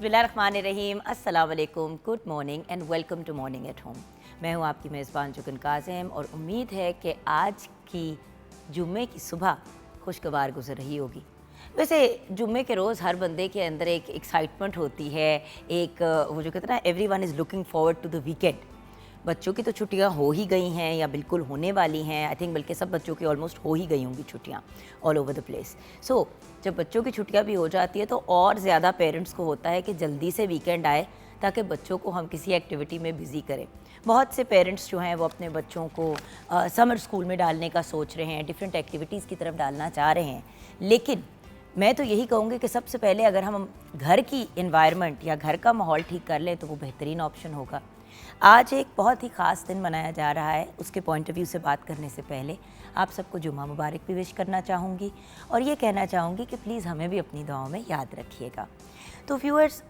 बिस्मिल्लाहिर्रहमानिर्रहीम, अस्सलाम वालेकुम, good morning and welcome to morning at home. मैं हूँ आपकी मेज़बान जुगन काज़िम और उम्मीद है कि आज की जुम्मे की सुबह खुशगवार गुजर रही होगी। वैसे जुम्मे के रोज़ हर बंदे के अंदर एक एक्साइटमेंट होती है, एक वो जो कहते हैं ना, everyone is looking forward to the weekend. बच्चों की तो छुट्टियां हो ही गई हैं या बिल्कुल होने वाली हैं। आई थिंक बल्कि सब बच्चों की ऑलमोस्ट हो ही गई होंगी छुट्टियां ऑल ओवर द प्लेस। सो जब बच्चों की छुट्टियां भी हो जाती है तो और ज़्यादा पेरेंट्स को होता है कि जल्दी से वीकेंड आए ताकि बच्चों को हम किसी एक्टिविटी में बिज़ी करें। बहुत से पेरेंट्स जो हैं वो अपने बच्चों को समर स्कूल में डालने का सोच रहे हैं, डिफरेंट एक्टिविटीज़ की तरफ डालना चाह रहे हैं। लेकिन मैं तो यही कहूँगी कि सबसे पहले अगर हम घर की इन्वायरमेंट या घर का माहौल ठीक कर लें तो वो बेहतरीन ऑप्शन होगा। आज एक बहुत ही ख़ास दिन मनाया जा रहा है। उसके पॉइंट ऑफ व्यू से बात करने से पहले आप सबको जुम्मा मुबारक भी विश करना चाहूँगी और ये कहना चाहूँगी कि प्लीज़ हमें भी अपनी दुआओं में याद रखिएगा। तो व्यूअर्स,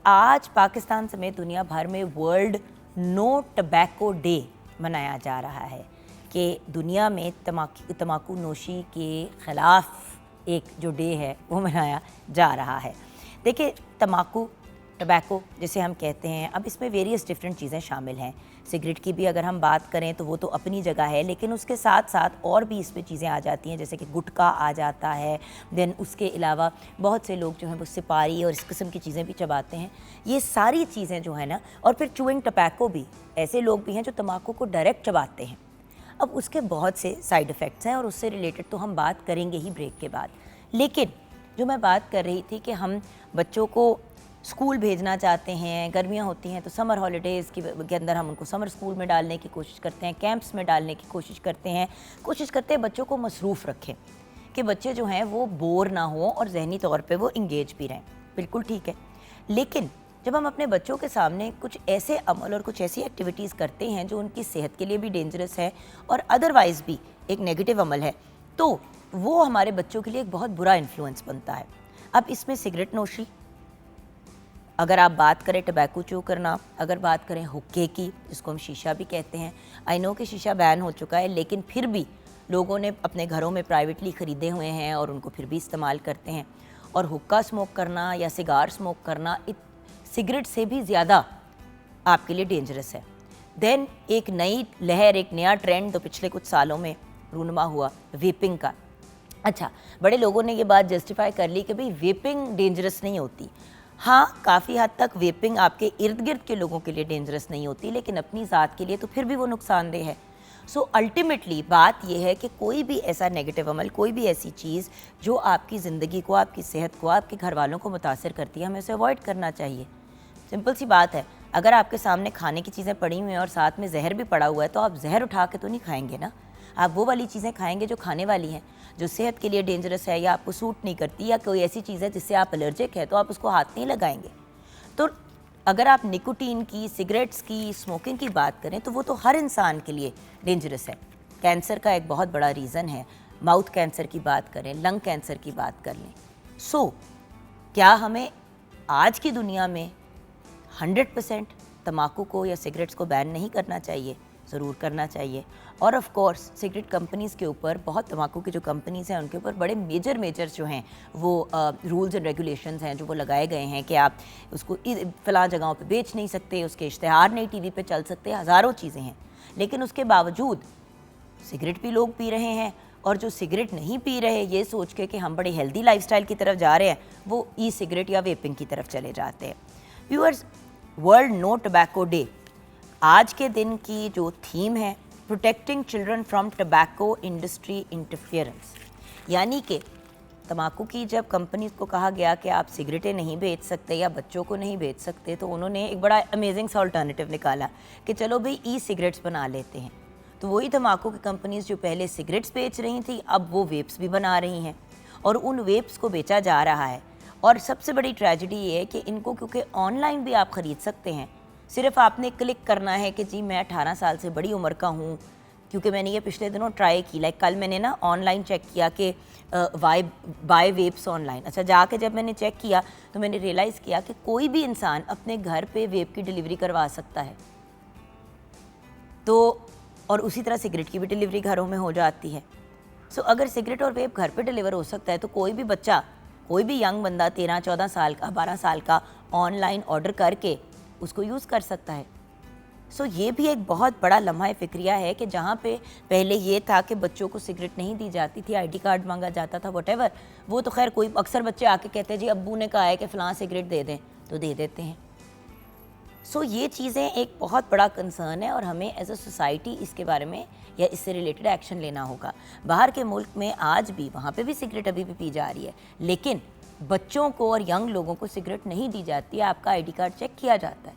आज पाकिस्तान समेत दुनिया भर में वर्ल्ड नो टबैको डे मनाया जा रहा है कि दुनिया में तम्बाकू नोशी के ख़िलाफ़ एक जो डे है वो मनाया जा रहा है। देखिए, तम्बाकू टबैको जिसे हम कहते हैं, अब इसमें वेरियस डिफरेंट चीज़ें शामिल हैं। सिगरेट की भी अगर हम बात करें तो वो तो अपनी जगह है, लेकिन उसके साथ साथ और भी इसमें चीज़ें आ जाती हैं, जैसे कि गुटखा आ जाता है। देन उसके अलावा बहुत से लोग जो हैं वो सिपारी और इस किस्म की चीज़ें भी चबाते हैं। ये सारी चीज़ें जो है ना, और फिर चूइंग टबैको भी, ऐसे लोग भी हैं जो तम्बाकू को डायरेक्ट चबाते हैं। अब उसके बहुत से साइड इफ़ेक्ट्स हैं और उससे रिलेटेड तो हम बात करेंगे ही ब्रेक के बाद। लेकिन जो मैं बात कर रही थी कि हम बच्चों को स्कूल भेजना चाहते हैं, गर्मियाँ होती हैं तो समर हॉलीडेज़ के अंदर हम उनको समर स्कूल में डालने की कोशिश करते हैं, कैंप्स में डालने की कोशिश करते हैं बच्चों को मसरूफ़ रखें कि बच्चे जो हैं वो बोर ना हो और जहनी तौर पे वो इंगेज भी रहें। बिल्कुल ठीक है। लेकिन जब हम अपने बच्चों के सामने कुछ ऐसे अमल और कुछ ऐसी एक्टिविटीज़ करते हैं जो उनकी सेहत के लिए भी डेंजरस है और अदरवाइज़ भी एक नेगेटिव अमल है, तो वो हमारे बच्चों के लिए एक बहुत बुरा इन्फ्लुएंस बनता है। अब इसमें सिगरेट नोशी, अगर आप बात करें टबैको चो करना, अगर बात करें हुक्के की जिसको हम शीशा भी कहते हैं, आई नो कि शीशा बैन हो चुका है, लेकिन फिर भी लोगों ने अपने घरों में प्राइवेटली ख़रीदे हुए हैं और उनको फिर भी इस्तेमाल करते हैं। और हुक्का स्मोक करना या सिगार स्मोक करना सिगरेट से भी ज़्यादा आपके लिए डेंजरस है। देन एक नई लहर, एक नया ट्रेंड तो पिछले कुछ सालों में रूनमा हुआ वेपिंग का। अच्छा, बड़े लोगों ने ये बात जस्टिफाई कर ली कि भाई वेपिंग डेंजरस नहीं होती। हाँ, काफ़ी हद तक वेपिंग आपके इर्द गिर्द के लोगों के लिए डेंजरस नहीं होती, लेकिन अपनी ज़ात के लिए तो फिर भी वो नुकसानदेह है। सो अल्टीमेटली बात यह है कि कोई भी ऐसा नेगेटिव अमल, कोई भी ऐसी चीज़ जो आपकी ज़िंदगी को, आपकी सेहत को, आपके घर वालों को मुतासर करती है, हमें उसे अवॉइड करना चाहिए। सिंपल सी बात है। अगर आपके सामने खाने की चीज़ें पड़ी हुई हैं और साथ में जहर भी पड़ा हुआ है तो आप जहर उठा के तो नहीं खाएंगे ना। आप वो वाली चीज़ें खाएंगे जो खाने वाली हैं, जो सेहत के लिए डेंजरस है या आपको सूट नहीं करती, या कोई ऐसी चीज़ है जिससे आप एलर्जिक है तो आप उसको हाथ नहीं लगाएंगे। तो अगर आप निकोटीन की, सिगरेट्स की, स्मोकिंग की बात करें तो वो तो हर इंसान के लिए डेंजरस है। कैंसर का एक बहुत बड़ा रीज़न है। माउथ कैंसर की बात करें, लंग कैंसर की बात कर लें। सो क्या हमें आज की दुनिया में 100% तम्बाकू को या सिगरेट्स को बैन नहीं करना चाहिए? ज़रूर करना चाहिए। और ऑफ़ कोर्स सिगरेट कंपनीज़ के ऊपर, बहुत तम्बाकू की जो कंपनीज़ हैं उनके ऊपर बड़े मेजर जो हैं वो रूल्स एंड रेगुलेशंस हैं जो वो लगाए गए हैं कि आप उसको फ़लाँ जगहों पे बेच नहीं सकते, उसके इश्तिहार नहीं टीवी पे चल सकते, हज़ारों चीज़ें हैं। लेकिन उसके बावजूद सिगरेट भी लोग पी रहे हैं, और जो सिगरेट नहीं पी रहे ये सोच के कि हम बड़े हेल्दी लाइफस्टाइल की तरफ जा रहे हैं, वो ई सिगरेट या वेपिंग की तरफ चले जाते हैं। Viewers, world no tobacco day, आज के दिन की जो थीम है protecting children from tobacco industry interference, यानी कि तम्बाकू की जब कंपनीज को कहा गया कि आप सिगरेटें नहीं बेच सकते या बच्चों को नहीं बेच सकते, तो उन्होंने एक बड़ा अमेजिंग सा अल्टरनेटिव निकाला कि चलो भाई ई सिगरेट्स बना लेते हैं। तो वही तम्बाकू की कंपनीज जो पहले सिगरेट्स बेच रही थी, अब वो वेप्स भी बना रही हैं और उन वेप्स को बेचा जा रहा है। और सबसे बड़ी ट्रेजेडी ये है कि इनको क्योंकि ऑनलाइन भी आप ख़रीद सकते हैं, सिर्फ आपने क्लिक करना है कि जी मैं 18 साल से बड़ी उम्र का हूँ। क्योंकि मैंने ये पिछले दिनों ट्राई की, लाइक कल मैंने ना ऑनलाइन चेक किया कि बाय वेप्स ऑनलाइन। अच्छा, जाके जब मैंने चेक किया तो मैंने रियलाइज़ किया कि कोई भी इंसान अपने घर पे वेप की डिलीवरी करवा सकता है। तो और उसी तरह सिगरेट की भी डिलीवरी घरों में हो जाती है। सो अगर सिगरेट और वेप घर पे डिलीवर हो सकता है तो कोई भी बच्चा, कोई भी यंग बंदा 13-14 साल का, 12 साल का ऑनलाइन ऑर्डर करके उसको यूज़ कर सकता है। सो ये भी एक बहुत बड़ा लम्हा फ़िक्रिया है कि जहाँ पे पहले ये था कि बच्चों को सिगरेट नहीं दी जाती थी, आईडी कार्ड मांगा जाता था, व्हाटएवर, वो तो खैर कोई अक्सर बच्चे आके कहते हैं जी अब्बू ने कहा है कि फ़लाँ सिगरेट दे दें, तो दे देते हैं। सो ये चीज़ें एक बहुत बड़ा कंसर्न है और हमें एज अ सोसाइटी इसके बारे में या इससे रिलेटेड एक्शन लेना होगा। बाहर के मुल्क में आज भी वहाँ पे भी सिगरेट अभी भी पी जा रही है, लेकिन बच्चों को और यंग लोगों को सिगरेट नहीं दी जाती है, आपका आईडी कार्ड चेक किया जाता है।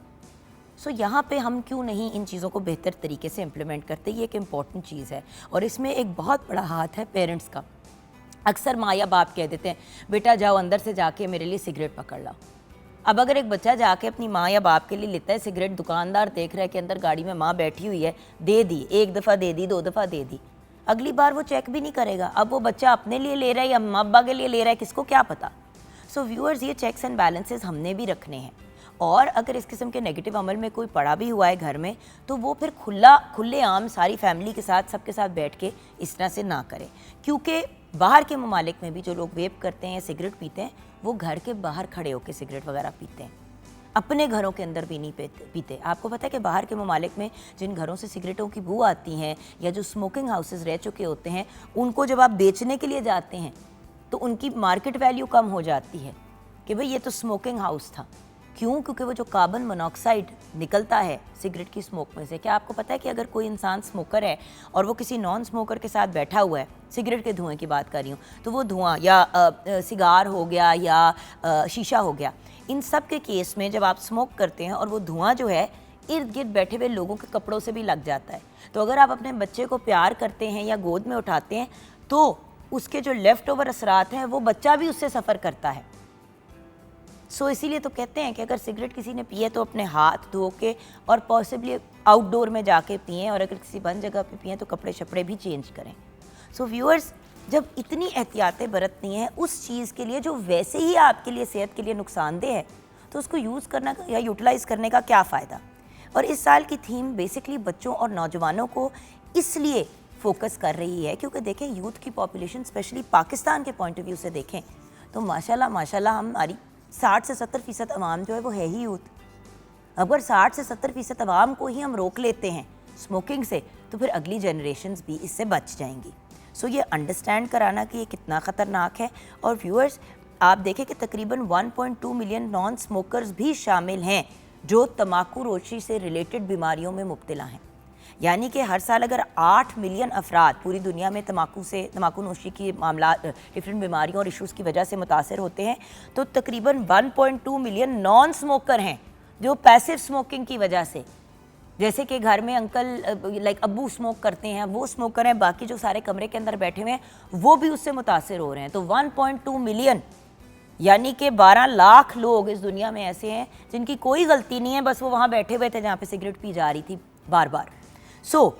सो यहाँ पे हम क्यों नहीं इन चीज़ों को बेहतर तरीके से इम्प्लीमेंट करते, ये एक इम्पॉर्टेंट चीज़ है और इसमें एक बहुत बड़ा हाथ है पेरेंट्स का। अक्सर माँ या बाप कह देते हैं बेटा जाओ अंदर से जाके मेरे लिए सिगरेट पकड़ लाओ। अब अगर एक बच्चा जाके अपनी माँ या बाप के लिए लेता है सिगरेट, दुकानदार देख रहा है कि अंदर गाड़ी में माँ बैठी हुई है, दे दी, एक दफ़ा दे दी, 2 दफ़ा दे दी, अगली बार वो चेक भी नहीं करेगा। अब वो बच्चा अपने लिए ले रहा है या माँ अब्बा के लिए ले रहा है, किसको क्या पता। सो व्यूअर्स, ये चेक्स एंड बैलेंसेस हमने भी रखने हैं और अगर इस किस्म के नेगेटिव अमल में कोई पड़ा भी हुआ है घर में तो वो फिर खुले आम सारी फैमिली के साथ सबके साथ बैठ के इस तरह से ना करें, क्योंकि बाहर के ममालिक में भी जो लोग वेप करते हैं, सिगरेट पीते हैं, वो घर के बाहर खड़े होकर सिगरेट वगैरह पीते हैं, अपने घरों के अंदर भी नहीं पीते। आपको पता है कि बाहर के ममालिक में जिन घरों से सिगरेटों की बू आती हैं या जो स्मोकिंग हाउसेस रह चुके होते हैं, उनको जब आप बेचने के लिए जाते हैं तो उनकी मार्केट वैल्यू कम हो जाती है कि भाई ये तो स्मोकिंग हाउस था। क्यों? क्योंकि वो जो कार्बन मोनोऑक्साइड निकलता है सिगरेट की स्मोक में से, क्या आपको पता है कि अगर कोई इंसान स्मोकर है और वो किसी नॉन स्मोकर के साथ बैठा हुआ है, सिगरेट के धुएं की बात कर रही हूँ, तो वो धुआं या सिगार हो गया या शीशा हो गया, इन सब के केस में जब आप स्मोक करते हैं और वो धुआं जो है इर्द गिर्द बैठे हुए लोगों के कपड़ों से भी लग जाता है। तो अगर आप अपने बच्चे को प्यार करते हैं या गोद में उठाते हैं तो उसके जो लेफ़्ट ओवर असरात हैं वो बच्चा भी उससे सफ़र करता है। सो इसीलिए तो कहते हैं कि अगर सिगरेट किसी ने पिए तो अपने हाथ धो के और पॉसिबली आउटडोर में जाके पिएं, और अगर किसी बंद जगह पे पिएं तो कपड़े शपड़े भी चेंज करें। सो व्यूअर्स, जब इतनी एहतियातें बरतनी हैं उस चीज़ के लिए जो वैसे ही आपके लिए सेहत के लिए नुकसानदेह है, तो उसको यूज़ करना या यूटिलाइज़ करने का क्या फ़ायदा। और इस साल की थीम बेसिकली बच्चों और नौजवानों को इसलिए फोकस कर रही है क्योंकि देखें यूथ की पॉपुलेशन स्पेशली पाकिस्तान के पॉइंट ऑफ व्यू से देखें तो माशाल्लाह हमारी 60 से 70% अवाम जो है वो है ही यूथ। अगर 60 से 70% अवाम को ही हम रोक लेते हैं स्मोकिंग से तो फिर अगली जनरेशन्स भी इससे बच जाएंगी। सो ये अंडरस्टैंड कराना कि ये कितना ख़तरनाक है। और व्यूअर्स, आप देखें कि तकरीबन 1.2 मिलियन नॉन स्मोकर्स भी शामिल हैं जो तम्बाकू नोशी से रिलेटेड बीमारियों में मुब्तला हैं। यानी कि हर साल अगर 8 मिलियन अफराद पूरी दुनिया में तम्बाकू नोशी की मामला डिफरेंट बीमारियों और इश्यूज़ की वजह से मुतासर होते हैं, तो तकरीबन 1.2 मिलियन नॉन स्मोकर हैं जो पैसिव स्मोकिंग की वजह से, जैसे कि घर में अंकल लाइक अब्बू स्मोक करते हैं, वो स्मोकर हैं, बाकी जो सारे कमरे के अंदर बैठे हुए हैं वो भी उससे मुतासर हो रहे हैं। तो 1.2 मिलियन यानी कि 12 लाख लोग इस दुनिया में ऐसे हैं जिनकी कोई गलती नहीं है, बस वो वहाँ बैठे हुए थे जहाँ पे सिगरेट पी जा रही थी बार बार। सो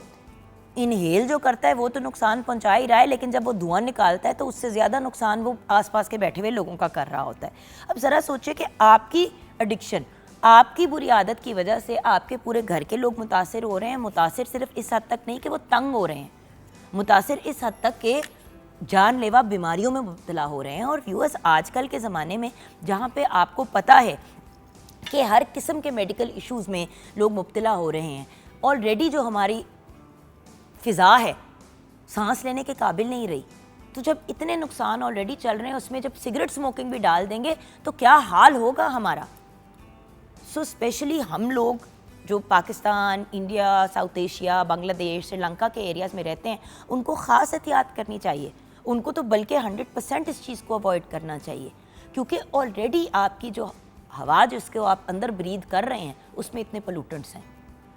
इनहेल जो करता है वो तो नुकसान पहुंचा ही रहा है, लेकिन जब वो धुआं निकालता है तो उससे ज़्यादा नुकसान वो आसपास के बैठे हुए लोगों का कर रहा होता है। अब ज़रा सोचिए कि आपकी एडिक्शन, आपकी बुरी आदत की वजह से आपके पूरे घर के लोग मुतासिर हो रहे हैं। मुतासिर सिर्फ इस हद तक नहीं कि वो तंग हो रहे हैं, मुतासिर इस हद तक कि जानलेवा बीमारियों में मुब्तला हो रहे हैं। और व्यूअर्स, आजकल के ज़माने में जहाँ पे आपको पता है कि हर किस्म के मेडिकल इश्यूज़ में लोग मुब्तला हो रहे हैं, ऑलरेडी जो हमारी फ़िज़ा है सांस लेने के काबिल नहीं रही, तो जब इतने नुकसान ऑलरेडी चल रहे हैं उसमें जब सिगरेट स्मोकिंग भी डाल देंगे तो क्या हाल होगा हमारा। सो स्पेशली हम लोग जो Pakistan, India, south Asia, Bangladesh, Sri Lanka के एरियाज़ में रहते हैं, उनको ख़ास एहतियात करनी चाहिए। उनको तो बल्कि 100% इस चीज़ को अवॉइड करना चाहिए, क्योंकि ऑलरेडी आपकी जो हवा जिसको आप अंदर ब्रीद कर रहे हैं उसमें इतने पोल्यूटेंट्स हैं,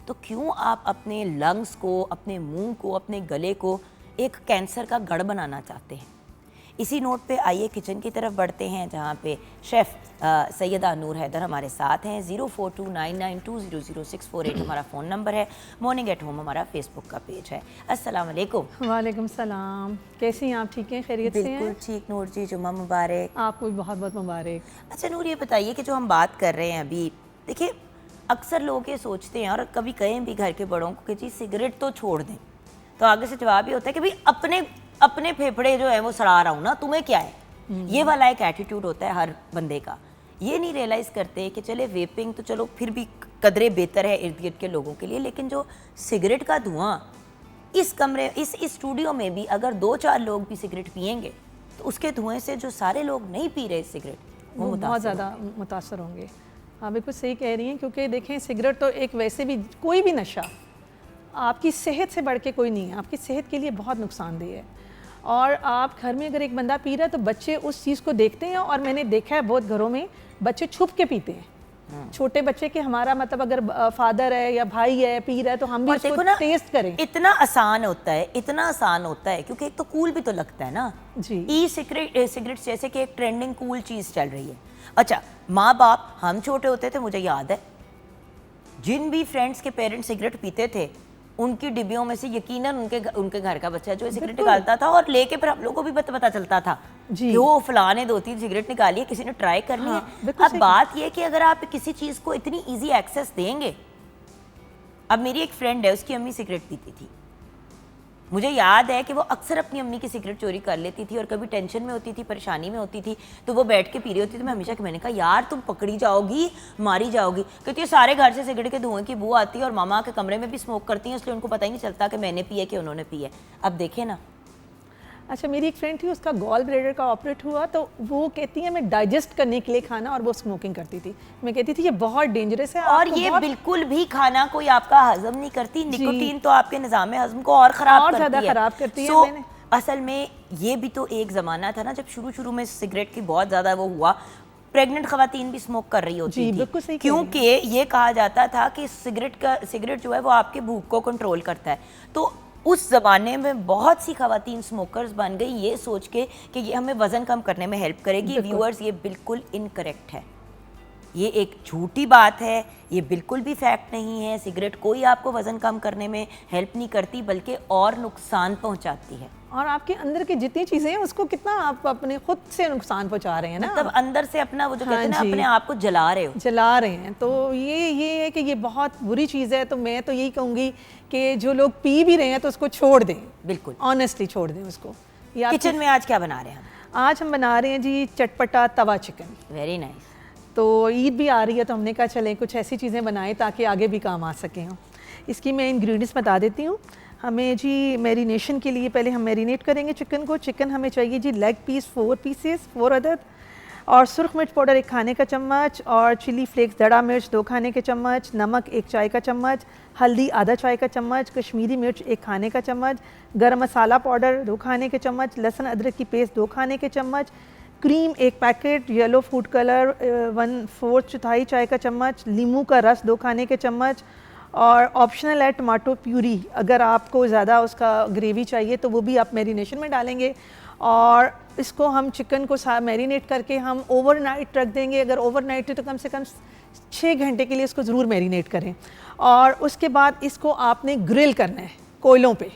तो क्यों आप अपने लंग्स को, अपने मुंह को, अपने गले को एक कैंसर का गढ़ बनाना चाहते हैं। इसी नोट पे आइए किचन की तरफ बढ़ते हैं, जहाँ पे शेफ़ सैयदा नूर हैदर हमारे साथ हैं। 042992000648 हमारा फ़ोन नंबर है। मॉर्निंग एट होम हमारा फेसबुक का पेज है। अस्सलाम वालेकुम। वालेकुम सलाम, कैसी हैं आप? ठीक हैं, खैरियत से हैं? बिल्कुल ठीक नूर जी, जुम्मा मुबारक। आपको भी बहुत बहुत मुबारक। अच्छा नूर, ये बताइए कि जो हम बात कर रहे हैं अभी, देखिए अक्सर लोग ये सोचते हैं और कभी कहें भी घर के बड़ों को कि जी सिगरेट तो छोड़ दें, तो आगे से जवाब ये होता है कि भाई अपने फेफड़े जो है वो सड़ा रहा हूँ ना, तुम्हें क्या है। ये वाला एक एटीट्यूड होता है हर बंदे का, ये नहीं रियलाइज़ करते कि चले वेपिंग तो चलो फिर भी कदरे बेहतर है इर्द गिर्द के लोगों के लिए, लेकिन जो सिगरेट का धुआं इस कमरे इस स्टूडियो में भी अगर 2-4 लोग भी सिगरेट पिएंगे तो उसके धुएं से जो सारे लोग नहीं पी रहे सिगरेट वो बहुत ज़्यादा मुतासर होंगे। हाँ बिल्कुल सही कह रही हैं, क्योंकि देखें सिगरेट तो एक वैसे भी कोई भी नशा आपकी सेहत से बढ़ के कोई नहीं है, आपकी सेहत के लिए बहुत नुकसानदेह है। और आप घर में अगर एक बंदा पी रहा है तो बच्चे उस चीज़ को देखते हैं, और मैंने देखा है बहुत घरों में बच्चे छुप के पीते हैं। छोटे बच्चे के हमारा मतलब अगर फादर है या भाई है पी रहा है तो हम भी उसको टेस्ट करें। इतना आसान होता है, इतना आसान होता है, क्योंकि एक तो कूल भी तो लगता है ना जी। ई सिगरेट जैसे कि एक ट्रेंडिंग कूल चीज़ चल रही है। अच्छा, माँ बाप हम छोटे होते थे, मुझे याद है जिन भी फ्रेंड्स के पेरेंट्स सिगरेट पीते थे उनकी डिब्बियों में से यकीनन उनके घर का बच्चा जो सिगरेट निकालता था और लेके फिर हम लोग को भी पता चलता था कि वो फलाने 2-3 सिगरेट निकाली है, किसी ने ट्राई करनी है। अब बात ये कि अगर आप किसी चीज़ को इतनी इजी एक्सेस देंगे, अब मेरी एक फ्रेंड है उसकी अम्मी सिगरेट पीती थी, मुझे याद है कि वो अक्सर अपनी अम्मी की सिगरेट चोरी कर लेती थी और कभी टेंशन में होती थी, परेशानी में होती थी तो वो बैठ के पी रही होती थी। मैं हमेशा मैंने कहा यार तुम पकड़ी जाओगी, मारी जाओगी, क्योंकि ये सारे घर से सिगरेट के धुएं की बू आती है और मामा के कमरे में भी स्मोक करती हैं, इसलिए उनको पता ही नहीं चलता कि मैंने पी है कि उन्होंने पी है। अब देखें ना। अच्छा, मेरी एक फ्रेंड थी, उसका गॉल ब्लैडर का ऑपरेट हुआ तो वो कहती है मैं डाइजेस्ट करने के लिए खाना, और वो स्मोकिंग करती थी। मैं कहती थी ये बहुत डेंजरस है और ये बिल्कुल भी खाना कोई आपका हजम नहीं करती, निकोटीन तो आपके निज़ाम हजम को और ख़राब करती है। असल में ये भी तो एक ज़माना था ना जब शुरू में सिगरेट की बहुत ज़्यादा वो हुआ, प्रेग्नेंट खवातीन भी स्मोक कर रही होती थी, क्योंकि ये कहा जाता था कि सिगरेट जो है वो आपके भूख को कंट्रोल करता है। तो उस ज़माने में बहुत सी खवातीन स्मोकर्स बन गई ये सोच के कि ये हमें वज़न कम करने में हेल्प करेगी। व्यूअर्स, ये बिल्कुल इनकरेक्ट है, ये एक झूठी बात है, ये बिल्कुल भी फैक्ट नहीं है। सिगरेट कोई आपको वज़न कम करने में हेल्प नहीं करती बल्कि और नुकसान पहुंचाती है। और आपके अंदर की जितनी चीज़ें हैं उसको कितना आप अपने खुद से नुकसान पहुंचा रहे हैं ना, मतलब अंदर से अपना वो जो कहते हैं ना अपने आप को जला रहे हैं। तो ये है कि ये बहुत बुरी चीज़ है। तो मैं तो यही कहूँगी कि जो लोग पी भी रहे हैं तो उसको छोड़ दें, बिल्कुल ऑनेस्टली छोड़ दें उसको। किचन में आज क्या बना रहे हैं हम? आज हम बना रहे हैं जी चटपटा तवा चिकन। Very nice. तो ईद भी आ रही है तो हमने कहा चलें कुछ ऐसी चीज़ें बनाएं ताकि आगे भी काम आ सकें। इसकी मैं इंग्रेडिएंट्स बता देती हूँ। हमें जी मैरिनेशन के लिए पहले हम मैरिनेट करेंगे चिकन को। चिकन हमें चाहिए जी लेग पीस 4 पीसेस, 4 अदद, और सुरख मिर्च पाउडर 1 खाने का चम्मच, और चिली फ्लेक्स दड़ा मिर्च 2 खाने के चम्मच, नमक 1 चाय का चम्मच, हल्दी आधा चाय का चम्मच, कश्मीरी मिर्च 1 खाने का चम्मच, गरम मसाला पाउडर 2 खाने के चम्मच, लहसुन अदरक की पेस्ट 2 खाने के चम्मच, cream 1 packet, yellow food colour 1/4 चौथाई चाय का चम्मच, नींबू का रस 2 खाने के चम्मच, और ऑप्शनल है टमाटो प्यूरी। अगर आपको ज़्यादा उसका ग्रेवी चाहिए तो वो भी आप मैरिनेशन में डालेंगे। और इसको हम चिकन को मैरिनेट करके हम ओवरनाइट रख देंगे। अगर ओवरनाइट है तो कम से कम 6 घंटे के लिए इसको ज़रूर मैरिनेट करें। और उसके बाद इसको आपने ग्रिल करना है कोयलों पे।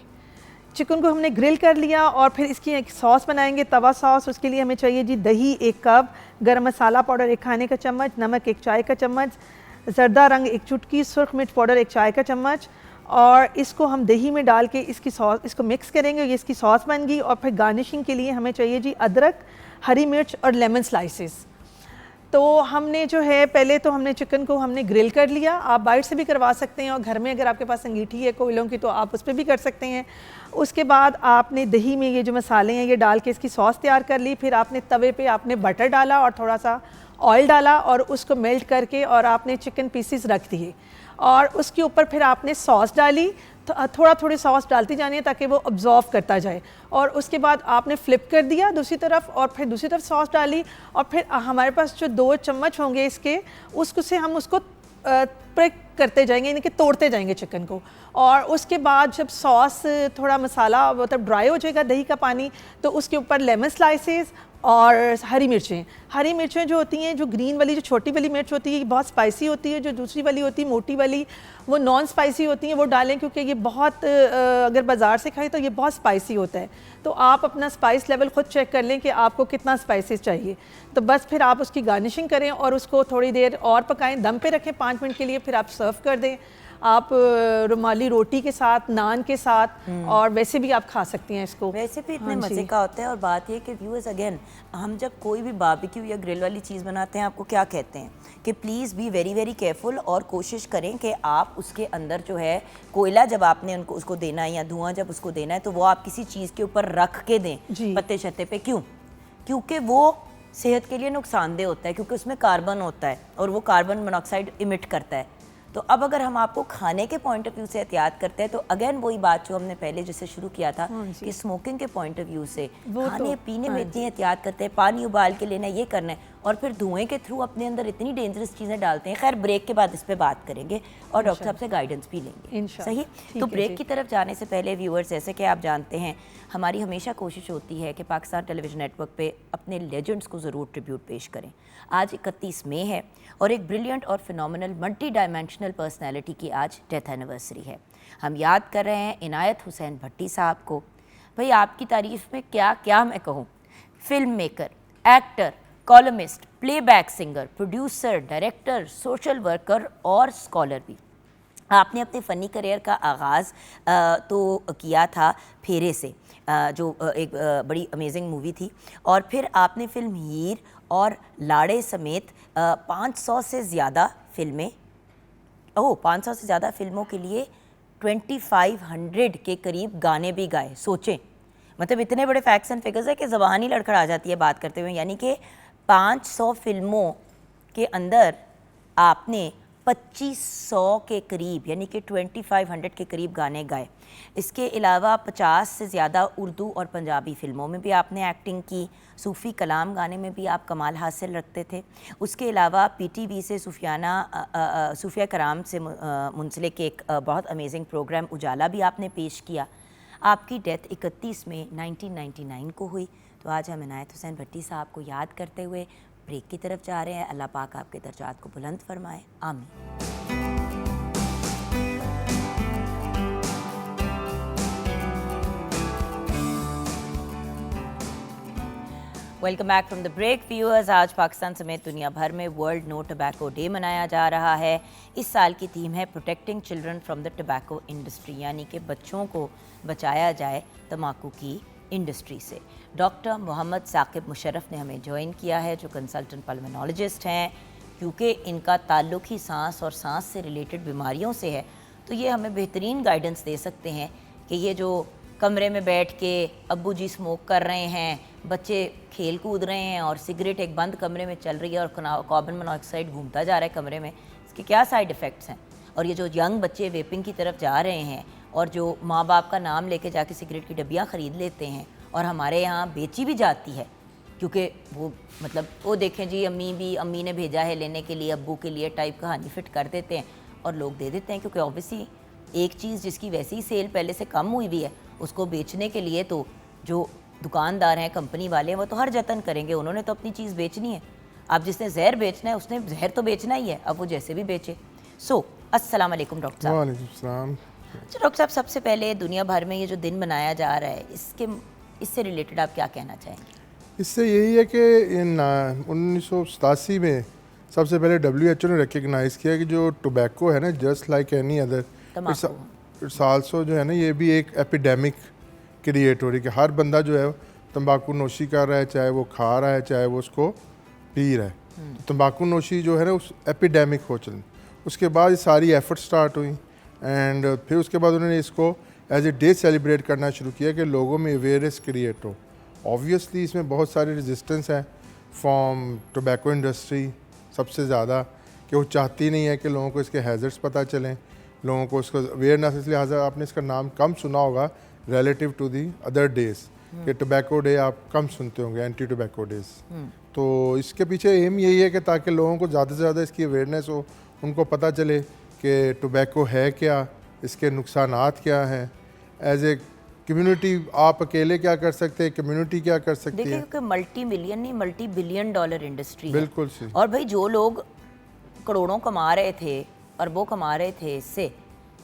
चिकन को हमने ग्रिल कर लिया और फिर इसकी एक सॉस बनाएंगे, तवा सॉस। उसके लिए हमें चाहिए जी दही 1 कप, गरम मसाला पाउडर 1 खाने का चम्मच, नमक 1 चाय का चम्मच, ज़र्दा रंग 1 चुटकी, सुरख मिर्च पाउडर 1 चाय का चम्मच। और इसको हम दही में डाल के इसकी सॉस इसको मिक्स करेंगे। ये इसकी सॉस बन गई। और फिर गार्निशिंग के लिए हमें चाहिए जी अदरक, हरी मिर्च और लेमन स्लाइसेस। तो हमने जो है पहले तो हमने चिकन को हमने ग्रिल कर लिया। आप बाहर से भी करवा सकते हैं और घर में अगर आपके पास अंगीठी है कोयलों की तो आप उस पर भी कर सकते हैं। उसके बाद आपने दही में ये जो मसाले हैं ये डाल के इसकी सॉस तैयार कर ली। फिर आपने तवे पे आपने बटर डाला और थोड़ा सा ऑयल डाला और उसको मेल्ट करके और आपने चिकन पीसेस रख दिए। और उसके ऊपर फिर आपने सॉस डाली, थोड़ी सॉस डालती जानी है ताकि वो अब्जॉर्व करता जाए। और उसके बाद आपने फ्लिप कर दिया दूसरी तरफ और फिर दूसरी तरफ सॉस डाली। और फिर हमारे पास जो 2 चम्मच होंगे इसके, उसको से हम उसको प्रेक करते जाएंगे, यानी कि तोड़ते जाएंगे चिकन को। और उसके बाद जब सॉस थोड़ा मसाला मतलब ड्राई हो जाएगा दही का पानी, तो उसके ऊपर लेमन स्लाइसेस और हरी मिर्चें जो होती हैं, जो ग्रीन वाली जो छोटी वाली मिर्च होती है बहुत स्पाइसी होती है, जो दूसरी वाली होती है मोटी वाली वो नॉन स्पाइसी होती हैं, वो डालें क्योंकि ये बहुत अगर बाज़ार से खाएं तो ये बहुत स्पाइसी होता है। तो आप अपना स्पाइस लेवल ख़ुद चेक कर लें कि आपको कितना स्पाइसेस चाहिए। तो बस फिर आप उसकी गार्निशिंग करें और उसको थोड़ी देर और पकाएं, दम पे रखें 5 मिनट के लिए, फिर आप सर्व कर दें। आप रुमाली रोटी के साथ, नान के साथ, और वैसे भी आप खा सकती हैं इसको। वैसे भी इतने हाँ मज़े जी। का होता है। और बात ये कि व्यूअर्स अगेन, हम जब कोई भी बारबेक्यू या ग्रिल वाली चीज़ बनाते हैं, आपको क्या कहते हैं कि please be very very careful, और कोशिश करें कि आप उसके अंदर जो है कोयला जब आपने उनको उसको देना है या धुआं जब उसको देना है, तो वो आप किसी चीज़ के ऊपर रख के दें, जी। पत्ते शत्ते पे। क्यों? क्योंकि वो सेहत के लिए नुकसानदेह होता है, क्योंकि उसमें कार्बन होता है और वो कार्बन मोनोऑक्साइड इमिट करता है। तो अब अगर हम आपको खाने के पॉइंट ऑफ व्यू से एहतियात करते हैं, तो अगेन वही बात जो हमने पहले जिससे शुरू किया था कि स्मोकिंग के पॉइंट ऑफ व्यू से खाने पीने में इतनी एहतियात करते हैं, पानी उबाल के लेना, ये करना है, और फिर धुएं के थ्रू अपने अंदर इतनी डेंजरस चीज़ें डालते हैं। खैर, ब्रेक के बाद इस पर बात करेंगे और डॉक्टर साहब से गाइडेंस भी लेंगे। सही? तो ब्रेक की तरफ जाने से पहले व्यूअर्स, जैसे कि आप जानते हैं, हमारी हमेशा कोशिश होती है कि पाकिस्तान टेलीविज़न नेटवर्क पे अपने लेजेंड्स को ज़रूर ट्रिब्यूट पेश करें। आज 31 मई है और एक ब्रिलियंट और फिनोमिनल मल्टी डायमेंशनल पर्सनैलिटी की आज डेथ एनिवर्सरी है। हम याद कर रहे हैं इनायत हुसैन भट्टी साहब को। भाई, आपकी तारीफ़ में क्या क्या मैं कहूँ। Film maker, actor, columnist, playback singer, producer, director, social worker और स्कॉलर भी। आपने अपने फ़नी करियर का आगाज़ तो किया था फेरे से, जो एक बड़ी अमेजिंग मूवी थी, और फिर आपने फिल्म हीर और लाड़े समेत 500 से ज़्यादा फिल्में 500 से ज़्यादा फिल्मों के लिए 2500 के करीब गाने भी गाए। सोचें, मतलब इतने बड़े फैक्ट्स एंड फिगर्स है कि ज़बान ही लड़खड़ा जाती है बात करते हुए। यानी कि 500 फिल्मों के अंदर आपने 2500 के करीब, यानी कि 2500 के करीब गाने गाए। इसके अलावा 50 से ज़्यादा उर्दू और पंजाबी फ़िल्मों में भी आपने एक्टिंग की। सूफ़ी कलाम गाने में भी आप कमाल हासिल रखते थे। उसके अलावा पीटीवी से सूफिया कराम से मुंसलिक एक बहुत अमेजिंग प्रोग्राम उजाला भी आपने पेश किया। आपकी डेथ 31 मई 1999 को हुई। तो आज हम इनायत हुसैन भट्टी साहब को याद करते हुए ब्रेक की तरफ जा रहे हैं। अल्लाह पाक आपके दर्जात को बुलंद फरमाए, आमीन। Welcome back from the break viewers. आज पाकिस्तान समेत दुनिया भर में वर्ल्ड नो टबैको डे मनाया जा रहा है। इस साल की थीम है protecting children from the tobacco industry, यानी कि बच्चों को बचाया जाए तम्बाकू की इंडस्ट्री से। डॉक्टर मोहम्मद साकिब मुशर्रफ ने हमें ज्वाइन किया है, जो कंसल्टेंट पल्मोनोलॉजिस्ट हैं। क्योंकि इनका ताल्लुक़ ही सांस और सांस से रिलेटेड बीमारियों से है, तो ये हमें बेहतरीन गाइडेंस दे सकते हैं कि ये जो कमरे में बैठ के अब्बू जी स्मोक कर रहे हैं, बच्चे खेल कूद रहे हैं और सिगरेट एक बंद कमरे में चल रही है और कार्बन मोनोऑक्साइड घूमता जा रहा है कमरे में, इसके क्या साइड इफ़ेक्ट्स हैं। और ये जो यंग बच्चे वेपिंग की तरफ जा रहे हैं और जो माँ बाप का नाम लेके जाके सिगरेट की डब्बियाँ ख़रीद लेते हैं और हमारे यहाँ बेची भी जाती है, क्योंकि वो मतलब वो देखें जी अम्मी ने भेजा है लेने के लिए, अब्बू के लिए टाइप कहानी फिट कर देते हैं और लोग दे देते हैं। क्योंकि ऑब्वियसली एक चीज़ जिसकी वैसे ही सेल पहले से कम हुई हुई है, उसको बेचने के लिए तो जो दुकानदार हैं, कंपनी वाले हैं, वो तो हर जतन करेंगे, उन्होंने तो अपनी चीज़ बेचनी है। अब जिसने जहर बेचना है उसने जहर तो बेचना ही है, अब वो जैसे भी बेचे। अस्सलाम वालेकुम डॉक्टर साहब। वालेकुम सलाम। अच्छा डॉक्टर साहब, सबसे पहले दुनिया भर में ये जो दिन मनाया जा रहा है, इससे रिलेटेड आप क्या कहना चाहेंगे? इससे यही है कि इन 1987 में सबसे पहले WHO ने रिकग्नाइज़ किया कि जो टोबैको है ना, just like any other, it's also जो है ना, ये भी एक एपिडेमिक क्रिएट हो रही है कि हर बंदा जो है तंबाकू नोशी कर रहा है, चाहे वो खा रहा है चाहे वो उसको पी रहा है। तो तंबाकू नोशी जो है ना उस एपिडेमिक हो चल। उसके बाद सारी एफर्ट स्टार्ट हुई एंड फिर उसके बाद उन्होंने इसको एज ए डे सेलिब्रेट करना शुरू किया कि लोगों में अवेयरनेस क्रिएट हो। ऑब्वियसली इसमें बहुत सारी रेजिस्टेंस है फ्रॉम टोबैको इंडस्ट्री सबसे ज़्यादा, कि वो चाहती नहीं है कि लोगों को इसके हैज़र्ड्स पता चलें, लोगों को उसको अवेयरनेस, इसलिए लिहाजा आपने इसका नाम कम सुना होगा relative to the other days, कि टोबैको डे आप कम सुनते होंगे, एंटी टोबैको डेज। तो इसके पीछे एम यही है कि ताकि लोगों को ज़्यादा से ज़्यादा इसकी अवेयरनेस हो, उनको पता चले कि टोबैको है क्या, इसके नुकसानात क्या हैं। एज ए कम्युनिटी आप अकेले क्या कर सकते हैं, कम्युनिटी क्या कर सकती है। देखिए मल्टी मिलियन नहीं, मल्टी बिलियन डॉलर इंडस्ट्री है। बिल्कुल सही। और भाई जो लोग करोड़ों कमा रहे थे, अरबों कमा रहे थे इससे,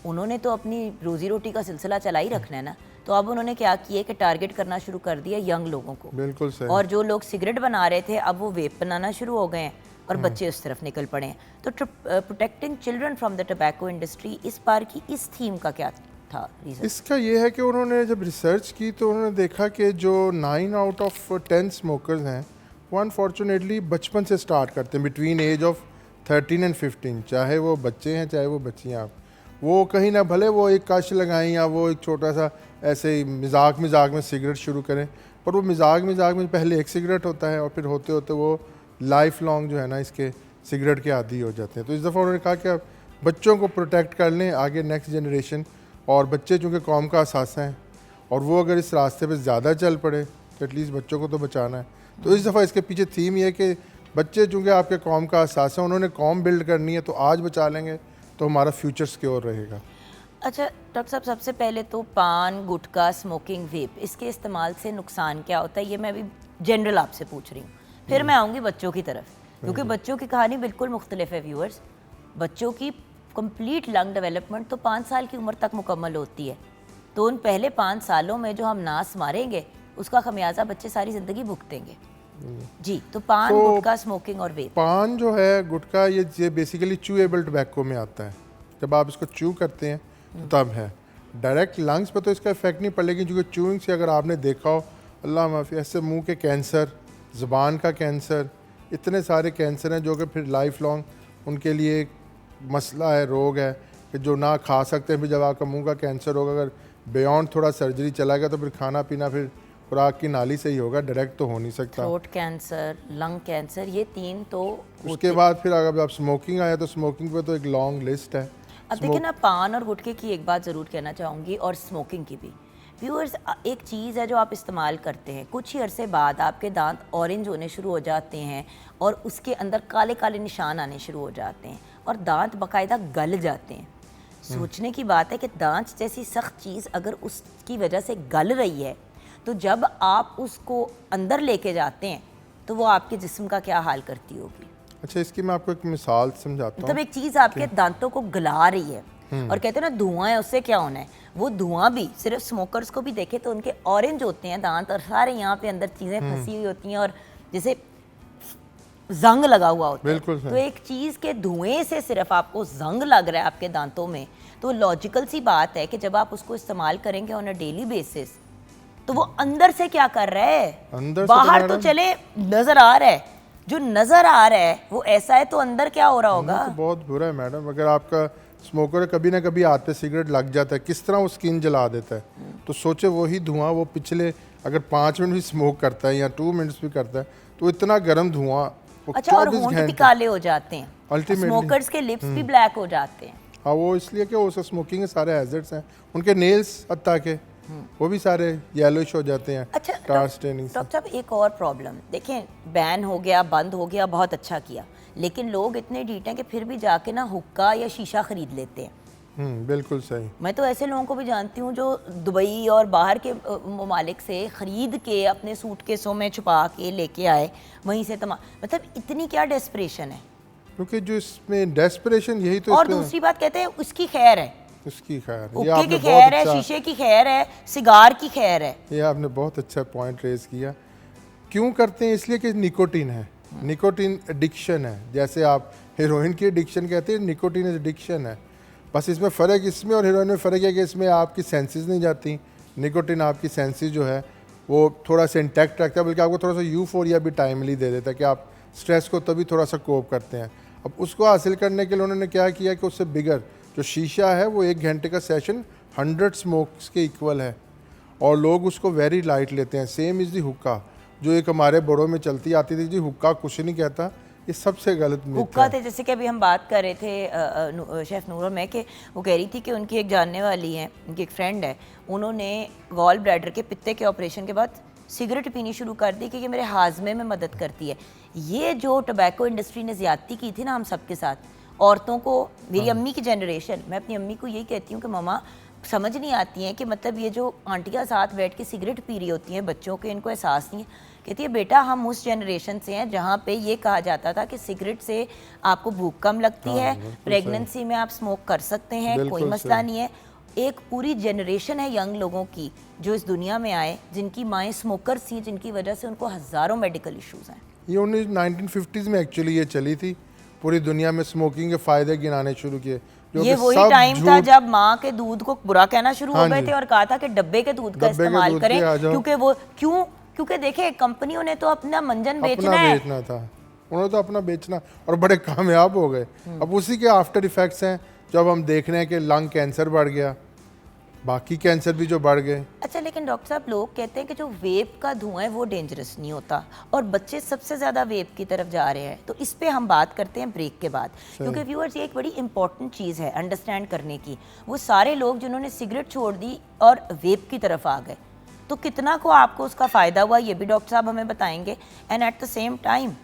उन्होंने तो अपनी रोजी रोटी का सिलसिला चला ही रखना है ना। तो अब उन्होंने क्या किया कि टारगेट करना शुरू कर दिया यंग लोगों को। बिल्कुल सही। और जो लोग सिगरेट बना रहे थे अब वो वेप बनाना शुरू हो गए हैं। और बच्चे उस तरफ निकल पड़े हैं। तो protecting children from the tobacco industry, इस बार की इस थीम का क्या था रीज़न? इसका ये है कि उन्होंने जब रिसर्च की तो उन्होंने देखा कि जो 9 आउट ऑफ 10 स्मोकर्स हैं वो अनफॉर्चुनेटली बचपन से स्टार्ट करते हैं, बिटवीन एज ऑफ 13 एंड 15, चाहे वो बच्चे हैं चाहे वो बच्चियाँ। वो कहीं ना भले वो एक कश लगाएं या वो एक छोटा सा ऐसे ही मजाक में सिगरेट शुरू करें, पर वो मजाक में पहले एक सिगरेट होता है और फिर होते होते वो लाइफ लॉन्ग जो है ना इसके सिगरेट के आदी हो जाते हैं। तो इस दफ़ा उन्होंने कहा कि अब बच्चों को प्रोटेक्ट कर लें, आगे नेक्स्ट जनरेशन, और बच्चे चूँकि कौम का असासा हैं और वो अगर इस रास्ते पे ज़्यादा चल पड़े तो एटलीस्ट बच्चों को तो बचाना है। तो इस दफ़ा इसके पीछे थीम ये है कि बच्चे चूँकि आपके कौम का असासा है, उन्होंने कौम बिल्ड करनी है, तो आज बचा लेंगे तो हमारा फ्यूचर सिक्योर रहेगा। अच्छा डॉक्टर साहब, सबसे पहले तो पान, गुटखा, स्मोकिंग, वेप, इसके इस्तेमाल से नुकसान क्या होता है, ये मैं अभी जनरल आपसे पूछ रही हूँ। फिर मैं आऊँगी बच्चों की तरफ, क्योंकि बच्चों की कहानी बिल्कुल मुख्तलिफ है व्यूअर्स। बच्चों की कंप्लीट लंग डेवलपमेंट तो 5 साल की उम्र तक मुकम्मल होती है, तो उन पहले 5 सालों में जो हम नास मारेंगे उसका खमियाजा बच्चे सारी ज़िंदगी भुगतेंगे। जी, तो पान, गुटखा, स्मोकिंग और वेप। पान जो है, गुटखा, ये बेसिकली च्यूएबल टबैको में आता है। जब आप इसको च्यू करते हैं तो तब है, डायरेक्ट लंग्स पर तो इसका इफेक्ट नहीं पड़ेगा, क्योंकि च्यूइंग से अगर आपने देखा हो, अल्लाह माफ़ी, ऐसे मुंह के कैंसर, ज़ुबान का कैंसर, इतने सारे कैंसर हैं जो कि फिर लाइफ लॉन्ग उनके लिए एक मसला है, रोग है कि जो ना खा सकते हैं। फिर जब आपका मुंह का कैंसर होगा, अगर बियॉन्ड थोड़ा सर्जरी चला गया तो फिर खाना पीना फिर खुराक की नाली से ही होगा, डायरेक्ट तो हो नहीं सकता। थ्रोट कैंसर, लंग कैंसर, ये 3 तो उसके बाद फिर अगर आप स्मोकिंग आया तो स्मोकिंग पे तो एक लॉन्ग लिस्ट है। अब देखिए ना, पान और गुटखे की एक बात ज़रूर कहना चाहूँगी, और स्मोकिंग की भी। व्यूअर्स, एक चीज़ है जो आप इस्तेमाल करते हैं, कुछ ही अरसे बाद आपके दांत ऑरेंज होने शुरू हो जाते हैं और उसके अंदर काले काले निशान आने शुरू हो जाते हैं और दांत बाकायदा गल जाते हैं। सोचने की बात है कि दांत जैसी सख्त चीज़ अगर उसकी वजह से गल रही है, तो जब आप उसको अंदर लेके जाते हैं तो वो आपके जिस्म का क्या हाल करती होगी। अच्छा, इसकी मैं आपको एक मिसाल समझाता हूँ। मतलब एक चीज़ आपके दांतों को गला रही है, और कहते हैं ना धुआं है, उससे क्या होना है, वो धुआं भी सिर्फ स्मोकर्स को भी देखे तो उनके ऑरेंज होते हैं दांत, और सारे यहाँ पे अंदर चीज़ें फंसी हुई होती हैं और जैसे जंग लगा हुआ होता है। बिल्कुल तो एक चीज़ के धुएं से सिर्फ आपको जंग लग रहा है आपके दांतों में, तो लॉजिकल सी बात है कि जब आप उसको इस्तेमाल करेंगे ऑन अ डेली बेसिस, तो वो अंदर से क्या कर रहा है, अंदर बाहर तो चले नजर आ रहा है, जो नजर आ रहा है वो ऐसा है, तो अंदर क्या हो रहा होगा। तो बहुत बुरा है मैडम। अगर आपका स्मोकर कभी ना कभी हाथ पे सिगरेट लग जाता है, किस तरह वो स्किन जला देता है। तो सोचे वही धुआं वो पिछले अगर 5 मिनट भी स्मोक करता है या 2 मिनट्स भी करता है, तो इतना गर्म धुआं। अच्छा, और होंठ भी काले हो जाते हैं, अल्टीमेटली स्मोकर्स के लिप्स भी ब्लैक हो जाते हैं। हाँ, वो इसलिए कि वो स्मोकिंग के सारे हैजर्ड्स हैं, उनके नेल्स हत्ता के वो भी सारे येलोइश हो जाते हैं। अच्छा टार स्टेनिंग से। डॉक्टर साहब, एक और प्रॉब्लम देखें, बैन हो गया, बंद हो गया, बहुत अच्छा किया, लेकिन लोग इतने ढीठ हैं कि फिर भी जाके ना हुक्का या शीशा खरीद लेते हैं। बिल्कुल सही। मैं तो ऐसे लोगों को भी जानती हूँ जो दुबई और बाहर के ममालिक से ख़रीद के अपने सूटकेसों में छुपा के लेके आए, वहीं से मतलब इतनी क्या डेस्परेशन है। क्योंकि जो इसमें डेस्परेशन यही तो, और दूसरी बात कहते हैं उसकी खैर है, उसकी खैर, हुक्के की खैर है, शीशे की खैर है, सिगार की खैर है। ये आपने बहुत अच्छा पॉइंट रेज किया। क्यों करते हैं? इसलिए कि निकोटीन है, निकोटीन एडिक्शन है। जैसे आप हेरोइन की एडिक्शन कहते हैं, निकोटीन एडिक्शन है। बस इसमें फ़र्क, इसमें और हेरोइन में फ़र्क है कि इसमें आपकी सेंसेस नहीं जाती, निकोटीन आपकी सेंसेस जो है वो थोड़ा सा इंटैक्ट रखता है, बल्कि आपको थोड़ा सा यूफोरिया भी टाइमली दे देता है कि आप स्ट्रेस को तभी थोड़ा सा कोप करते हैं। अब उसको हासिल करने के लिए उन्होंने क्या किया कि उससे बिगर जो शीशा है वो 1 घंटे का सेशन 100 स्मोक्स के इक्वल है, और लोग उसको वेरी लाइट लेते हैं। सेम इज़ दी हुक्का, जो एक हमारे बड़ों में चलती आती थी, जी हुक्का कुछ नहीं कहता, ये सबसे गलत मिथ हुक्का है। थे, जैसे कि अभी हम बात कर रहे थे शेफ़ नूर और मैं, कि वो कह रही थी कि उनकी एक जानने वाली है, उनकी एक फ्रेंड है, उन्होंने गॉल ब्लैडर के पित्ते के ऑपरेशन के बाद सिगरेट पीनी शुरू कर दी कि ये मेरे हाजमे में मदद करती है। ये जो टबैको इंडस्ट्री ने ज़्यादती की थी ना हम सब के साथ, औरतों को, मेरी अम्मी की जनरेशन, मैं अपनी अम्मी को यही कहती हूँ कि ममा समझ नहीं आती हैं कि मतलब ये जो आंटियाँ साथ बैठ के सिगरेट पी रही होती हैं बच्चों के, इनको एहसास नहीं है। कहती है बेटा हम उस जनरेशन से हैं जहाँ पे ये कहा जाता था कि सिगरेट से आपको भूख कम लगती है, प्रेगनेंसी में आप स्मोक कर सकते हैं, कोई मसला नहीं है, एक पूरी जनरेशन है यंग लोगों की जो इस दुनिया में आए, जिनकी माएँ स्मोकर्स थी, जिनकी वजह से उनको हज़ारों मेडिकल इश्यूज़ हैं। ये 1950s में एक्चुअली ये चली थी, पूरी दुनिया में स्मोकिंग के फ़ायदे गिनाने शुरू किए। ये वही टाइम था जब माँ के दूध को बुरा कहना शुरू हो गए थे और कहा था कि डब्बे के दूध का इस्तेमाल करें, क्योंकि वो क्योंकि देखे कंपनियों ने तो अपना मंजन बेचना था, उन्होंने तो अपना बेचना और बड़े कामयाब हो गए। अब उसी के आफ्टर इफेक्ट्स हैं जब हम देख रहे हैं कि लंग कैंसर बढ़ गया, बाकी कैंसर भी जो बढ़ गए। अच्छा, लेकिन डॉक्टर साहब लोग कहते हैं कि जो वेप का धुआं है वो डेंजरस नहीं होता और बच्चे सबसे ज़्यादा वेप की तरफ जा रहे हैं, तो इस पे हम बात करते हैं ब्रेक के बाद, क्योंकि व्यूअर्स ये एक बड़ी इंपॉर्टेंट चीज़ है अंडरस्टैंड करने की। वो सारे लोग जिन्होंने सिगरेट छोड़ दी और वेप की तरफ आ गए, तो कितना को आपको उसका फ़ायदा हुआ ये भी डॉक्टर साहब हमें बताएंगे। And at the same time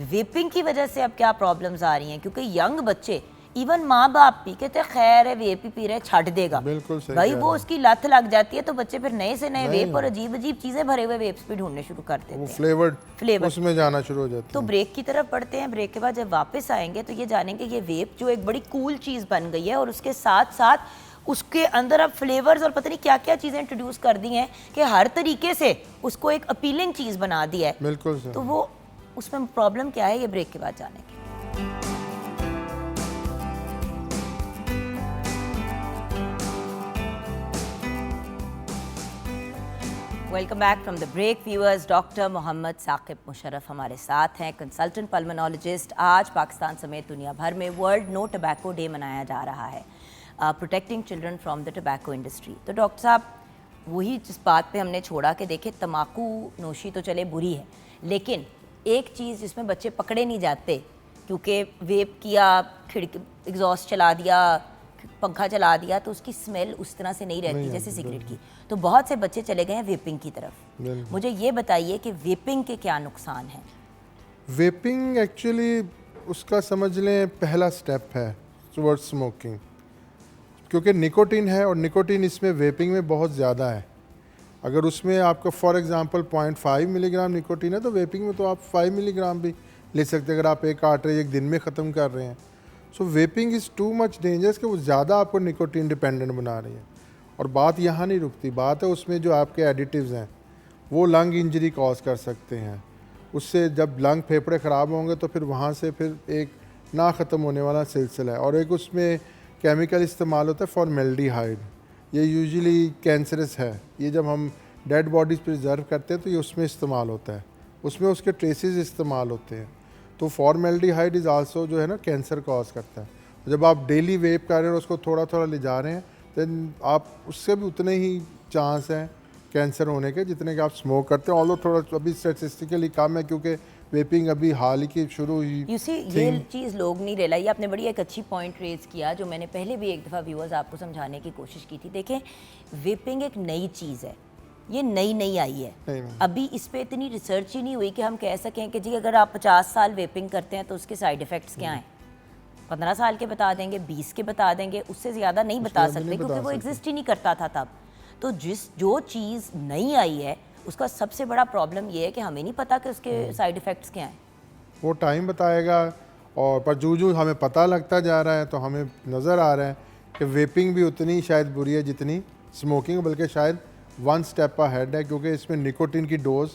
vaping की वजह से अब क्या प्रॉब्लम्स आ रही हैं, क्योंकि यंग बच्चे इवन माँ बाप भी कहते हैं खैर है वेप ही पी रहे छੱਡ देगा, बिल्कुल सही भाई वो उसकी लत लग जाती है तो बच्चे फिर नए से नए वेप और अजीब अजीब चीजें भरे हुए वेप्स भी ढूंढने शुरू कर देते हैं, वो फ्लेवर उसमें जाना शुरू हो जाता है। तो ब्रेक की तरफ बढ़ते हैं। ब्रेक के बाद जब वापस आएंगे तो ये जानेंगे ये वेप जो एक बड़ी कूल चीज़ बन गई है और उसके साथ साथ उसके अंदर अब फ्लेवर्स और पता नहीं क्या क्या चीज़ें इंट्रोड्यूस कर दी हैं कि हर तरीके से उसको एक अपीलिंग चीज़ बना दी है। बिल्कुल तो वो उसमें प्रॉब्लम क्या है ये ब्रेक के बाद जानेंगे। Welcome back from the break viewers. Doctor Mohammad Saqib Musharraf हमारे साथ हैं, कंसल्टेंट पल्मोनोलॉजिस्ट। आज पाकिस्तान समेत दुनिया भर में वर्ल्ड नो टबैको डे मनाया जा रहा है, protecting children from the tobacco industry. तो डॉक्टर साहब वही जिस बात पे हमने छोड़ा कि देखिए तम्बाकू नोशी तो चले बुरी है, लेकिन एक चीज़ जिसमें बच्चे पकड़े नहीं जाते क्योंकि वेप किया, खिड़की एग्जॉस्ट चला दिया, पंखा चला दिया तो उसकी स्मेल उस तरह से नहीं रहती जैसे सिगरेट की, तो बहुत से बच्चे चले गए हैं वेपिंग की तरफ। मुझे ये बताइए कि वेपिंग के क्या नुकसान हैं? वेपिंग एक्चुअली उसका समझ लें पहला स्टेप है टुवर्ड्स स्मोकिंग, क्योंकि निकोटीन है और निकोटीन इसमें वेपिंग में बहुत ज़्यादा है। अगर उसमें आपका फॉर एग्जांपल 0.5 मिलीग्राम निकोटीन है तो वेपिंग में तो आप 5 मिलीग्राम भी ले सकते हैं अगर आप एक कार्ट्रिज एक दिन में ख़त्म कर रहे हैं। So vaping is too much dangerous कि वो ज़्यादा आपको निकोटीन डिपेंडेंट बना रही है। और बात यहाँ नहीं रुकती, बात है उसमें जो आपके एडिटिव्स हैं वो लंग इंजरी कॉज कर सकते हैं। उससे जब लंग फेफड़े ख़राब होंगे तो फिर वहाँ से फिर एक ना ख़त्म होने वाला सिलसिला है। और एक उसमें केमिकल इस्तेमाल होता है फॉर्मेल्डिहाइड, ये यूजुअली कैंसरस है। ये जब हम डेड बॉडीज़ प्रिजर्व करते हैं तो ये उसमें इस्तेमाल होता है, उसमें उसके ट्रेसेस इस्तेमाल होते हैं। तो फॉर्मेल्डिहाइड इज़ आल्सो जो है ना कैंसर कॉज करता है। जब आप डेली वेप कर रहे हैं और उसको थोड़ा थोड़ा ले जा रहे हैं देन आप उससे भी उतने ही चांस हैं कैंसर होने के जितने कि आप स्मोक करते हैं। ऑल्दो थोड़ा अभी स्टैटिस्टिकली कम है क्योंकि वेपिंग अभी हाल ही की शुरू हुई। यू सी ये चीज़ लोग नहीं रियलाइज, आपने बड़ी एक अच्छी पॉइंट रेज किया जो मैंने पहले भी एक दफ़ा व्यूअर्स आपको समझाने की कोशिश की थी। देखें वेपिंग एक नई चीज़ है, ये नई आई है, अभी इस पे इतनी रिसर्च ही नहीं हुई कि हम कह सकें कि जी अगर आप 50 साल वेपिंग करते हैं तो उसके साइड इफ़ेक्ट्स क्या हैं। 15 साल के बता देंगे, 20 के बता देंगे, उससे ज़्यादा नहीं बता सकते क्योंकि वो एग्जिस्ट ही नहीं करता था तब। तो जो चीज़ नई आई है उसका सबसे बड़ा प्रॉब्लम ये है कि हमें नहीं पता कि उसके साइड इफ़ेक्ट्स क्या हैं। वो टाइम बताएगा और पर जो हमें पता लगता जा रहा है तो हमें नज़र आ रहा है कि वेपिंग भी उतनी शायद बुरी है जितनी स्मोकिंग, बल्कि शायद वन स्टेप अहेड है क्योंकि इसमें निकोटीन की डोज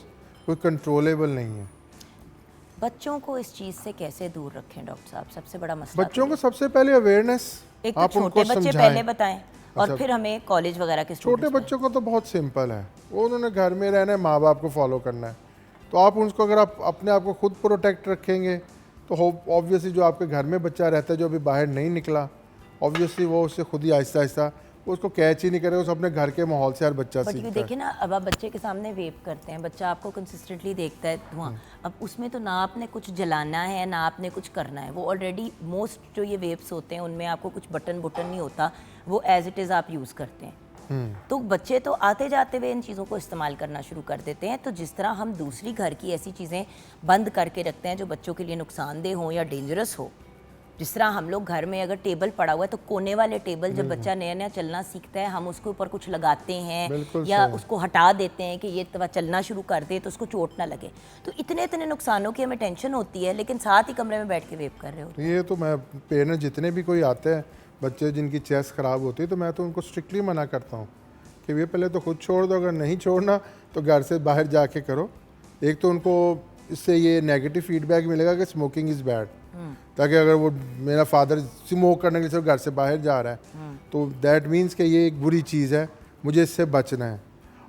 कोई कंट्रोलेबल नहीं है। बच्चों को इस चीज़ से कैसे दूर रखें डॉक्टर साहब? सबसे बड़ा मसला बच्चों को सबसे पहले अवेयरनेस, एक तो छोटे बच्चे पहले बताएं और फिर हमें कॉलेज वगैरह के छोटे बच्चों को तो बहुत सिंपल है, वो उन्होंने घर में रहना है, माँ बाप को फॉलो करना है। तो आप उनको अगर आप अपने आप को खुद प्रोटेक्ट रखेंगे तो ऑब्वियसली जो आपके घर में बच्चा रहता है जो अभी बाहर नहीं निकला, ऑब्वियसली वो उससे खुद ही आहिस्ता आहिस्ता वो उसको कैच ही नहीं करे, उस अपने घर के माहौल से हर बच्चा सीखता है। देखिए ना, अब आप बच्चे के सामने वेप करते हैं, बच्चा आपको कंसिस्टेंटली देखता है धुआं, अब उसमें तो ना आपने कुछ जलाना है ना आपने कुछ करना है, वो ऑलरेडी मोस्ट जो ये वेप्स होते हैं उनमें आपको कुछ बटन नहीं होता, वो एज इट इज़ आप यूज़ करते हैं। तो बच्चे तो आते जाते हुए इन चीज़ों को इस्तेमाल करना शुरू कर देते हैं। तो जिस तरह हम दूसरी घर की ऐसी चीज़ें बंद करके रखते हैं जो बच्चों के लिए नुकसानदेह हो या डेंजरस हो, जिस तरह हम लोग घर में अगर टेबल पड़ा हुआ है तो कोने वाले टेबल जब बच्चा नया नया चलना सीखता है हम उसके ऊपर कुछ लगाते हैं या उसको हटा देते हैं कि ये तवा चलना शुरू कर दे तो उसको चोट ना लगे। तो इतने इतने नुकसानों की हमें टेंशन होती है लेकिन साथ ही कमरे में बैठ के वेप कर रहे हो। ये तो मैं पेरेंट्स जितने भी कोई आते हैं बच्चे जिनकी चेस्ट ख़राब होती है तो मैं तो उनको स्ट्रिक्टली मना करता हूँ कि ये पहले तो खुद छोड़ दो, अगर नहीं छोड़ना तो घर से बाहर जाके करो। एक तो उनको इससे ये नेगेटिव फीडबैक मिलेगा कि स्मोकिंग इज़ बैड, ताकि अगर वो मेरा फादर स्मोक करने के लिए सिर्फ घर से बाहर जा रहा है तो दैट मीन्स कि ये एक बुरी चीज़ है, मुझे इससे बचना है।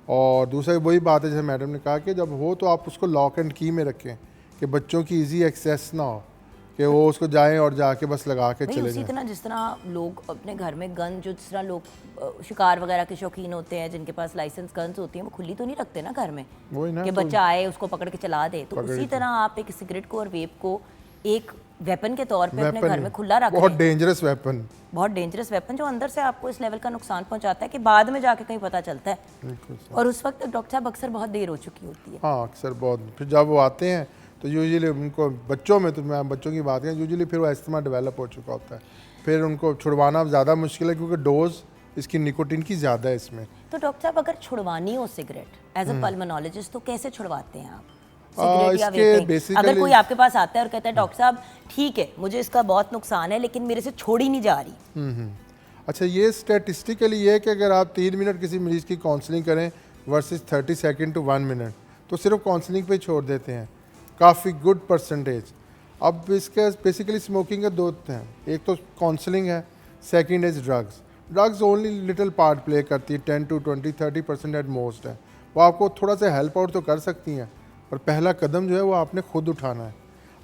और दूसरा वही बात है जैसे मैडम ने कहा कि जब हो तो आप उसको लॉक एंड की में रखें कि बच्चों की इजी एक्सेस ना हो कि वो उसको जाएं और जाके बस लगा के भाई चले उसी जाएं। तरह जिस तरह लोग अपने घर में गन, जो जिस तरह लोग शिकार वगैरह के शौकीन होते हैं जिनके पास लाइसेंस गन्स होती हैं, वो खुली तो नहीं रखते ना घर में वही ना, कि तो बच्चा आए उसको पकड़ के चला दे। तो उसी तरह आप एक सिगरेट को और वेप को एक वेपन के तौर पे अपने घर में खुला रख बहुत दें। डेंजरस वेपन, बहुत डेंजरस वेपन जो अंदर से आपको इस लेवल का नुकसान पहुंचाता है कि बाद में जाके कहीं पता चलता है, और उस वक्त डॉक्टर साहब अक्सर बहुत देर हो चुकी होती है। हाँ अक्सर बहुत। फिर जब वो आते हैं तो यूजुअली उनको बच्चों में, तो मैं बच्चों की बात करें, यूजुअली फिर वो अस्थमा डेवलप हो चुका होता है, फिर उनको छुड़वाना ज़्यादा मुश्किल है क्योंकि डोज इसकी निकोटिन की ज़्यादा है इसमें। तो डॉक्टर साहब अगर छुड़वानी हो सिगरेट एज अ पल्मोनोलॉजिस्ट तो कैसे छुड़वाते हैं आप सिगरेट या इसके वेपिंग? basically- अगर कोई आपके पास आता है और कहता है डॉक्टर साहब ठीक है मुझे इसका बहुत नुकसान है लेकिन मेरे से छोड़ी नहीं जा रही, अच्छा, ये स्टैटिस्टिकली ये है कि अगर आप 3 मिनट किसी मरीज़ की काउंसलिंग करें वर्सेस 30 सेकंड टू 1 मिनट, तो सिर्फ काउंसलिंग पे छोड़ देते हैं काफ़ी गुड परसेंटेज। अब इसके बेसिकली स्मोकिंग के दो हैं, एक तो काउंसलिंग है, second is drugs. Drugs only little part play करती है, 10 to 20 30% एट मोस्ट है, वो आपको थोड़ा सा हेल्प आउट तो कर सकती हैं, और पहला कदम जो है वो आपने खुद उठाना है।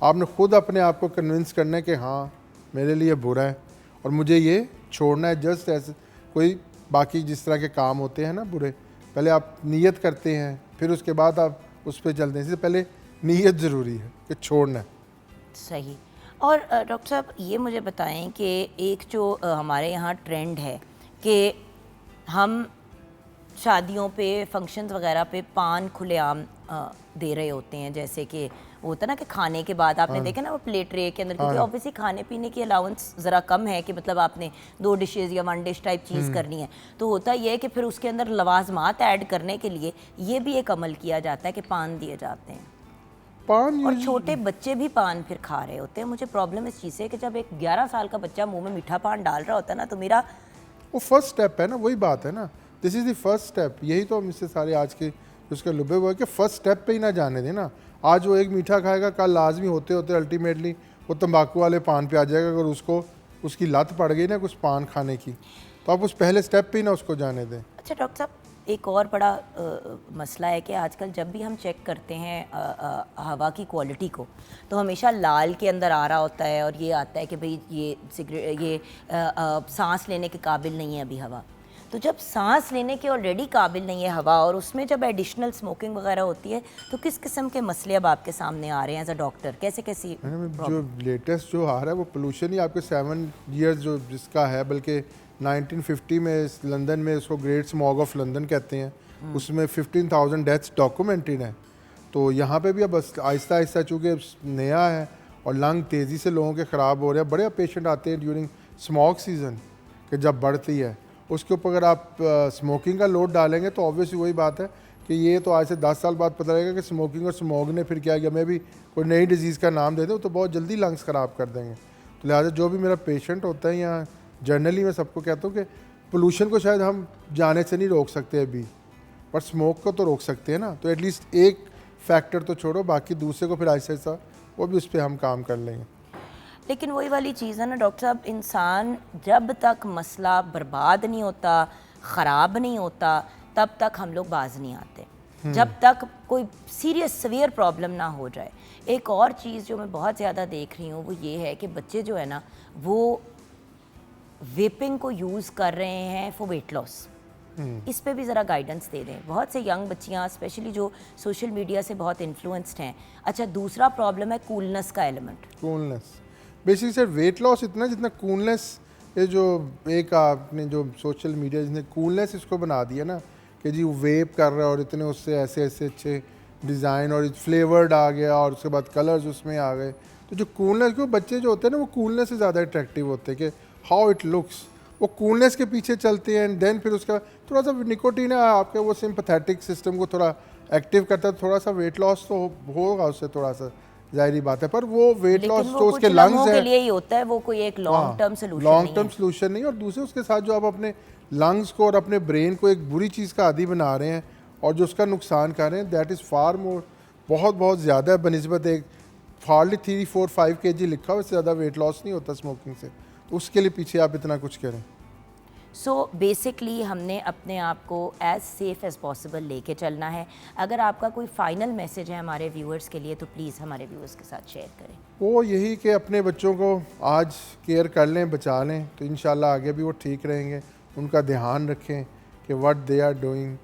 आपने खुद अपने आप को कन्विंस करना है कि हाँ मेरे लिए बुरा है और मुझे ये छोड़ना है। जस्ट ऐसे कोई बाकी जिस तरह के काम होते हैं ना बुरे, पहले आप नीयत करते हैं फिर उसके बाद आप उस पर चलते हैं, इससे पहले नीयत ज़रूरी है कि छोड़ना है। सही। और डॉक्टर साहब ये मुझे बताएं कि एक जो हमारे यहाँ ट्रेंड है कि हम शादियों पे, फंक्शंस वगैरह पे पान खुलेआम दे रहे होते हैं, जैसे कि वो होता है ना कि खाने के बाद आपने देखा ना वो प्लेट ट्रे के अंदर, क्योंकि ऑब्वियसली खाने पीने की अलाउंस ज़रा कम है कि मतलब आपने 2 डिशेज़ या 1 डिश टाइप चीज़ करनी है, तो होता ये है कि फिर उसके अंदर लवाजमात ऐड करने के लिए ये भी एक अमल किया जाता है कि पान दिए जाते हैं, पान और छोटे बच्चे भी पान फिर खा रहे होते हैं। मुझे प्रॉब्लम इस चीज़ से है कि जब एक 11 साल का बच्चा मुंह में मीठा पान डाल रहा होता है ना, तो मेरा वो फर्स्ट स्टेप है ना, वही बात है ना, this is the first step. यही तो हम इससे सारे आज के उसके लुबे हुए कि फर्स्ट स्टेप पे ही ना जाने देना। आज वो एक मीठा खाएगा, कल लाजमी होते होते अल्टीमेटली वो तंबाकू वाले पान पे आ जाएगा। अगर उसको उसकी लत पड़ गई ना कुछ पान खाने की, तो आप उस पहले स्टेप पे ही ना उसको जाने दें। अच्छा डॉक्टर साहब, एक और बड़ा मसला है कि आजकल जब भी हम चेक करते हैं हवा की क्वालिटी को, तो हमेशा लाल के अंदर आ रहा होता है और ये आता है कि भाई ये सिगरेट, ये सांस लेने के काबिल नहीं है अभी हवा। तो जब सांस लेने के ऑलरेडी काबिल नहीं है हवा, और उसमें जब एडिशनल स्मोकिंग वगैरह होती है, तो किस किस्म के मसले अब आपके सामने आ रहे हैं एज अ डॉक्टर? कैसे कैसी जो लेटेस्ट जो आ रहा है वो पोल्यूशन ही आपके 7 ईयर्स जो जिसका है, बल्कि 1950 में इस लंदन में उसको ग्रेट स्मॉग ऑफ लंदन कहते हैं, उसमें 15,000 डेथ्स डॉक्यूमेंटेड हैं। तो यहाँ पे भी अब आहिस्ता आहिस्ता चूँकि नया है और लंग तेज़ी से लोगों के ख़राब हो रहे हैं, बड़े पेशेंट आते हैं ड्यूरिंग स्मॉग सीज़न कि जब बढ़ती है, उसके ऊपर अगर आप स्मोकिंग का लोड डालेंगे तो ऑब्वियसली वही बात है कि ये तो आज से 10 साल बाद पता लगेगा कि स्मोकिंग और स्मॉग ने फिर क्या किया, मैं भी कोई नई डिजीज़ का नाम दे दूँ तो बहुत जल्दी लंग्स ख़राब कर देंगे। तो लिहाजा जो भी मेरा पेशेंट होता है या जनरली मैं सबको कहता हूँ कि पोल्यूशन को शायद हम जाने से नहीं रोक सकते अभी, पर स्मोक को तो रोक सकते हैं ना। तो एटलीस्ट एक फैक्टर तो छोड़ो, बाकी दूसरे को फिर ऐसा ऐसा वो भी उस पर हम काम कर लेंगे। लेकिन वही वाली चीज़ है ना डॉक्टर साहब, इंसान जब तक मसला बर्बाद नहीं होता, ख़राब नहीं होता, तब तक हम लोग बाज नहीं आते, जब तक कोई सीरियस सवियर प्रॉब्लम ना हो जाए। एक और चीज़ जो मैं बहुत ज़्यादा देख रही हूँ वो ये है कि बच्चे जो है ना वो वेपिंग को यूज़ कर रहे हैं फॉर वेट लॉस। इस पे भी ज़रा गाइडेंस दे दें। बहुत से यंग बच्चियाँ स्पेशली जो सोशल मीडिया से बहुत इन्फ्लुएंस्ड हैं। अच्छा, दूसरा प्रॉब्लम है कूलनेस का element. Coolness basically sir weight loss इतना जितना कूलनेस, ये जो एक आपने जो सोशल मीडिया जिसने कूलनेस इसको बना दिया ना कि जी वो वेप कर रहा है और इतने उससे ऐसे ऐसे अच्छे डिज़ाइन और फ्लेवर्ड आ गया और उसके बाद कलर्स उसमें आ गए। तो जो कूलनेस को बच्चे जो होते हैं ना वो कूलनेस से ज़्यादा अट्रैक्टिव होते हैं कि हाउ इट लुक्स, वो कूलनेस के पीछे चलते हैं। एंड देन फिर उसका थोड़ा सा निकोटीन है आपके वो सिंपैथेटिक सिस्टम को थोड़ा एक्टिव करता है, थोड़ा सा वेट लॉस तो होगा उससे थोड़ा सा जाहिर बात है, पर वो वेट लेकिन लॉस वो जो कुछ उसके लम्हों लंग्स के है, लिए ही होता है, वो कोई एक लॉन्ग टर्म सोल्यूशन नहीं लॉन्ग टर्म है। सोल्यूशन नहीं। और दूसरे उसके साथ जो आप अपने लंग्स को और अपने ब्रेन को एक बुरी चीज़ का आदी बना रहे हैं और जो उसका नुकसान कर रहे हैं, दैट इज़ फार मोर, बहुत बहुत ज़्यादा है बनस्बत एक हार्डली 3, 4, 5 kg लिखा हुआ, इससे ज़्यादा वेट लॉस नहीं होता स्मोकिंग से। तो उसके लिए पीछे आप इतना कुछ करें। सो बेसिकली हमने अपने आप को एज सेफ एज़ पॉसिबल लेके चलना है। अगर आपका कोई फाइनल मैसेज है हमारे व्यूअर्स के लिए तो प्लीज़ हमारे व्यूअर्स के साथ शेयर करें। वो यही कि अपने बच्चों को आज केयर कर लें, बचा लें, तो इंशाल्लाह आगे भी वो ठीक रहेंगे। उनका ध्यान रखें कि व्हाट दे आर डूइंग,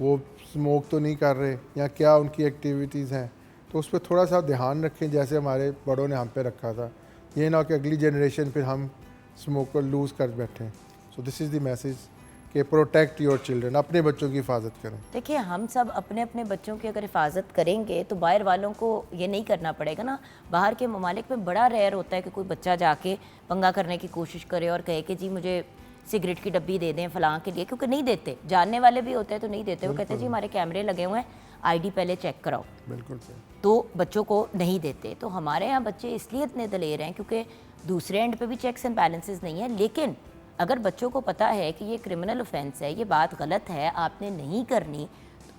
वो स्मोक तो नहीं कर रहे या क्या उनकी एक्टिविटीज़ हैं, तो उस पर थोड़ा सा ध्यान रखें जैसे हमारे बड़ों ने हम पे रखा था। ये ना कि अगली जनरेशन फिर हम स्मोक को लूज़ कर बैठें। So this is the message कि प्रोटेक्ट योर चिल्ड्रन, अपने बच्चों की हिफाजत करें। देखिए हम सब अपने अपने बच्चों की अगर हिफाजत करेंगे तो बाहर वालों को ये नहीं करना पड़ेगा ना। बाहर के ममालिक में बड़ा रेयर होता है कि कोई बच्चा जाके पंगा करने की कोशिश करे और कहे कि जी मुझे सिगरेट की डब्बी दे दें फ़लाँ के लिए, क्योंकि नहीं देते। जानने वाले भी होते हैं तो नहीं देते। वो कहते हैं जी हमारे कैमरे लगे हुए हैं, आईडी पहले चेक कराओ। बिल्कुल सही। तो बच्चों को नहीं देते। तो हमारे यहाँ बच्चे इसलिए इतने दलेर हैं क्योंकि दूसरे एंड पे भी चेक्स एंड बैलेंसेस नहीं है। लेकिन अगर बच्चों को पता है कि ये क्रिमिनल ऑफेंस है, ये बात गलत है, आपने नहीं करनी,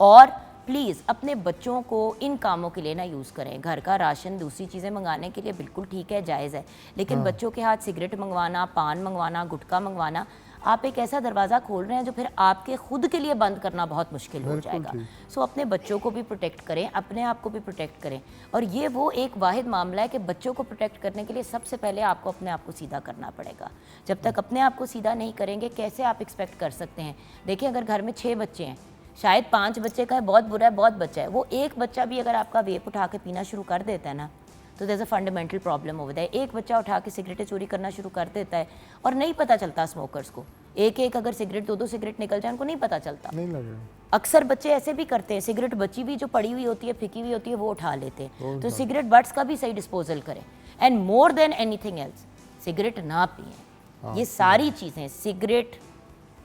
और प्लीज़ अपने बच्चों को इन कामों के लिए ना यूज़ करें। घर का राशन, दूसरी चीज़ें मंगाने के लिए बिल्कुल ठीक है, जायज़ है, लेकिन बच्चों के हाथ सिगरेट मंगवाना, पान मंगवाना, गुटखा मंगवाना, आप एक ऐसा दरवाज़ा खोल रहे हैं जो फिर आपके खुद के लिए बंद करना बहुत मुश्किल हो जाएगा। सो अपने बच्चों को भी प्रोटेक्ट करें, अपने आप को भी प्रोटेक्ट करें। और ये वो एक वाहिद मामला है कि बच्चों को प्रोटेक्ट करने के लिए सबसे पहले आपको अपने आप को सीधा करना पड़ेगा। जब तक अपने आप को सीधा नहीं करेंगे कैसे आप एक्सपेक्ट कर सकते हैं। देखिए अगर घर में 6 बच्चे हैं, शायद 5 बच्चे का है बहुत बुरा है, बहुत बच्चा है, वो एक बच्चा भी अगर आपका वेप उठा के पीना शुरू कर देता है ना, तो there is a fundamental problem over there. एक बच्चा उठा के सिगरेटें चोरी करना शुरू कर देता है और नहीं पता चलता स्मोकर्स को। एक एक अगर सिगरेट, 2-2 सिगरेट निकल जाए उनको नहीं पता चलता। नहीं लगे। अक्सर बच्चे ऐसे भी करते हैं, सिगरेट बची भी जो पड़ी हुई होती है, फेंकी हुई होती है, वो उठा लेते हैं। तो सिगरेट बट्स का भी सही डिस्पोजल करें। And more than anything else, cigarette ना पिएं। ये सारी चीज़ें, सिगरेट,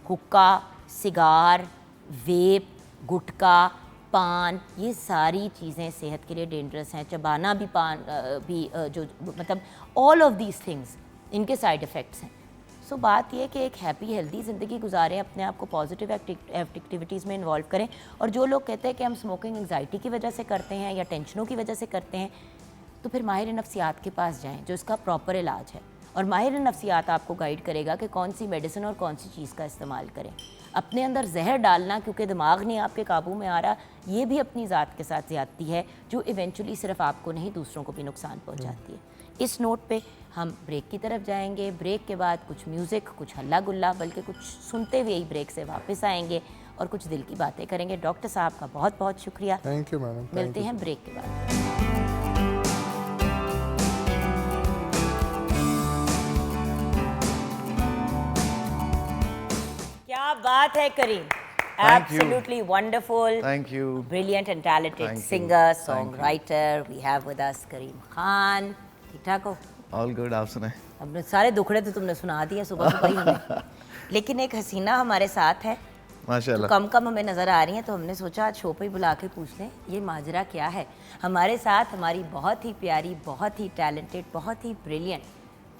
हुक्का, सिगार, वेप, गुटखा, पान, ये सारी चीज़ें सेहत के लिए डेंजरस हैं। चबाना भी, पान भी, जो मतलब ऑल ऑफ दीज थिंग्स, इनके साइड इफ़ेक्ट्स हैं। सो बात यह कि एक हैप्पी हेल्दी ज़िंदगी गुजारें, अपने आप को पॉजिटिव एक्टिविटीज़ में इन्वॉल्व करें। और जो लोग कहते हैं कि हम स्मोकिंग एंग्जाइटी की वजह से करते हैं या टेंशनों की वजह से करते हैं, तो फिर माहिर नफ्सियात के पास जाएं जो इसका प्रॉपर इलाज है। और माहिर नफ्सियात आपको गाइड करेगा कि कौन सी मेडिसिन और कौन सी चीज़ का इस्तेमाल करें। अपने अंदर जहर डालना क्योंकि दिमाग नहीं आपके काबू में आ रहा, ये भी अपनी ज़ात के साथ ज़्यादती है जो इवेंचुअली सिर्फ आपको नहीं दूसरों को भी नुकसान पहुंचाती है। इस नोट पे हम ब्रेक की तरफ जाएंगे। ब्रेक के बाद कुछ म्यूज़िक, कुछ हल्ला गुल्ला, बल्कि कुछ सुनते हुए ही ब्रेक से वापस आएंगे और कुछ दिल की बातें करेंगे। डॉक्टर साहब का बहुत बहुत शुक्रिया। Thank you madam. मिलते हैं ब्रेक के बाद। क्या बात है करीम, absolutely wonderful, Thank you. brilliant and talented Thank you. singer, Thank you. songwriter. We have with us करीम खान। ठीक ठाक हो? All good, आप सुनाए? हमने सारे दुखड़े तो तुमने सुना दिए सुबह सुबह ही हमें। लेकिन एक हसीना हमारे साथ है, तो माशाल्लाह। कम कम हमें नज़र आ रही हैं, तो हमने सोचा आज शो पे ही बुला के पूछ लें ये माजरा क्या है। हमारे साथ हमारी बहुत ही प्यारी, बहुत ही टैलेंटेड, बहुत ही ब्रिलियंट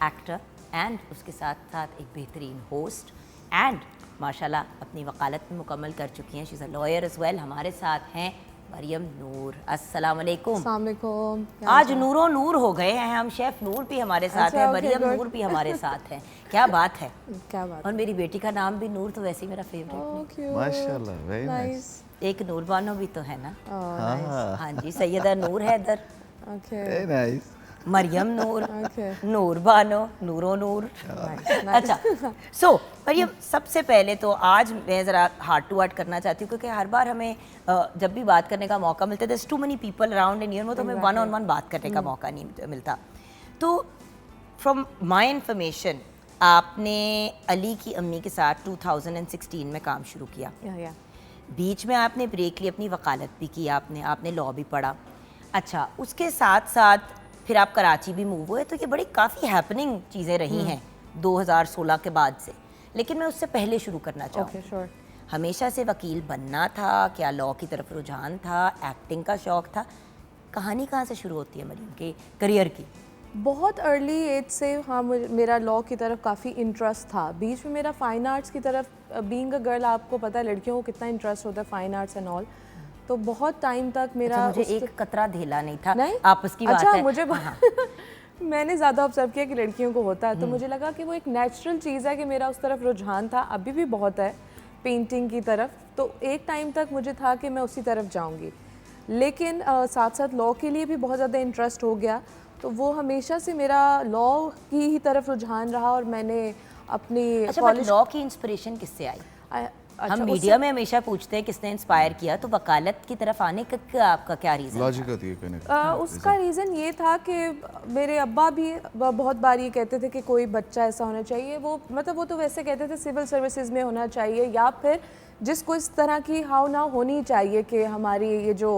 एक्टर एंड उसके साथ साथ एक बेहतरीन होस्ट एंड माशाल्लाह अपनी वकालत में मुकम्मल कर चुकी हैं, she is a lawyer as well. हमारे साथ हैं मरियम नूर। अस्सलाम वालेकुम। अस्सलाम वालेकुम। आज नूरो नूर हो गए हैं हम, शेफ़ नूर भी हमारे साथ अच्छा, है, okay, मरियम good. नूर भी हमारे साथ है। क्या बात है। क्या बात और मेरी बेटी का नाम भी नूर, तो वैसे ही मेरा फेवरेट है। Oh, cute. माशाल्लाह, very nice. एक नूर बानो भी तो है ना। हाँ, हाँ जी, सैयदा नूर है इधर, Okay. very nice. मरियम नूर, Okay. नूर बानो, नूरो नूर। अच्छा, सो मरियम सबसे पहले तो आज मैं ज़रा हार्ट टू हार्ट करना चाहती हूँ, क्योंकि हर बार हमें जब भी बात करने का मौका मिलता है, there's too many people around in here, तो हमें वन ऑन वन बात करने का मौका नहीं मिलता। तो फ्रॉम माई इन्फॉर्मेशन, आपने अली की अम्मी के साथ 2016 में काम शुरू किया। Yeah. बीच में आपने ब्रेक ली, अपनी वकालत भी की, आपने लॉ भी पढ़ा। अच्छा, उसके साथ साथ फिर आप कराची भी मूव हुए, तो ये बड़ी काफ़ी हैपनिंग चीज़ें रही हैं 2016 के बाद से। लेकिन मैं उससे पहले शुरू करना चाहूँ, Okay, sure. हमेशा से वकील बनना था क्या, लॉ की तरफ रुझान था, एक्टिंग का शौक़ था, कहानी कहाँ से शुरू होती है मरियम के करियर की? बहुत अर्ली एज से हाँ मेरा लॉ की तरफ काफ़ी इंटरेस्ट था। बीच में मेरा फ़ाइन आर्ट्स की तरफ, बीइंग अ गर्ल आपको पता है लड़कियों को कितना इंटरेस्ट होता है फ़ाइन आर्ट्स एंड ऑल, तो बहुत टाइम तक मेरा अच्छा, मुझे एक कतरा धेला नहीं था। नहीं आपस की बात अच्छा, है। मुझे हाँ। मैंने ज़्यादा ऑब्जर्व किया कि लड़कियों को होता है, तो मुझे लगा कि वो एक नेचुरल चीज़ है कि मेरा उस तरफ रुझान था, अभी भी बहुत है पेंटिंग की तरफ। तो एक टाइम तक मुझे था कि मैं उसी तरफ जाऊंगी, लेकिन साथ साथ लॉ के लिए भी बहुत ज़्यादा इंटरेस्ट हो गया, तो वो हमेशा से मेरा लॉ की ही तरफ रुझान रहा। और मैंने अपनी अच्छा, बट लॉ की इंस्पिरेशन किससे आई? हम मीडिया में हमेशा पूछते हैं किसने इंस्पायर किया, तो वकालत की तरफ आने का आपका क्या रीज़न? लॉजिक होती है कहने का। उसका रीज़न ये था कि मेरे अब्बा भी बहुत बार ये कहते थे कि कोई बच्चा ऐसा होना चाहिए, वो मतलब वो तो वैसे कहते थे सिविल सर्विसेज में होना चाहिए, या फिर जिसको इस तरह की हाव ना होनी चाहिए कि हमारी ये जो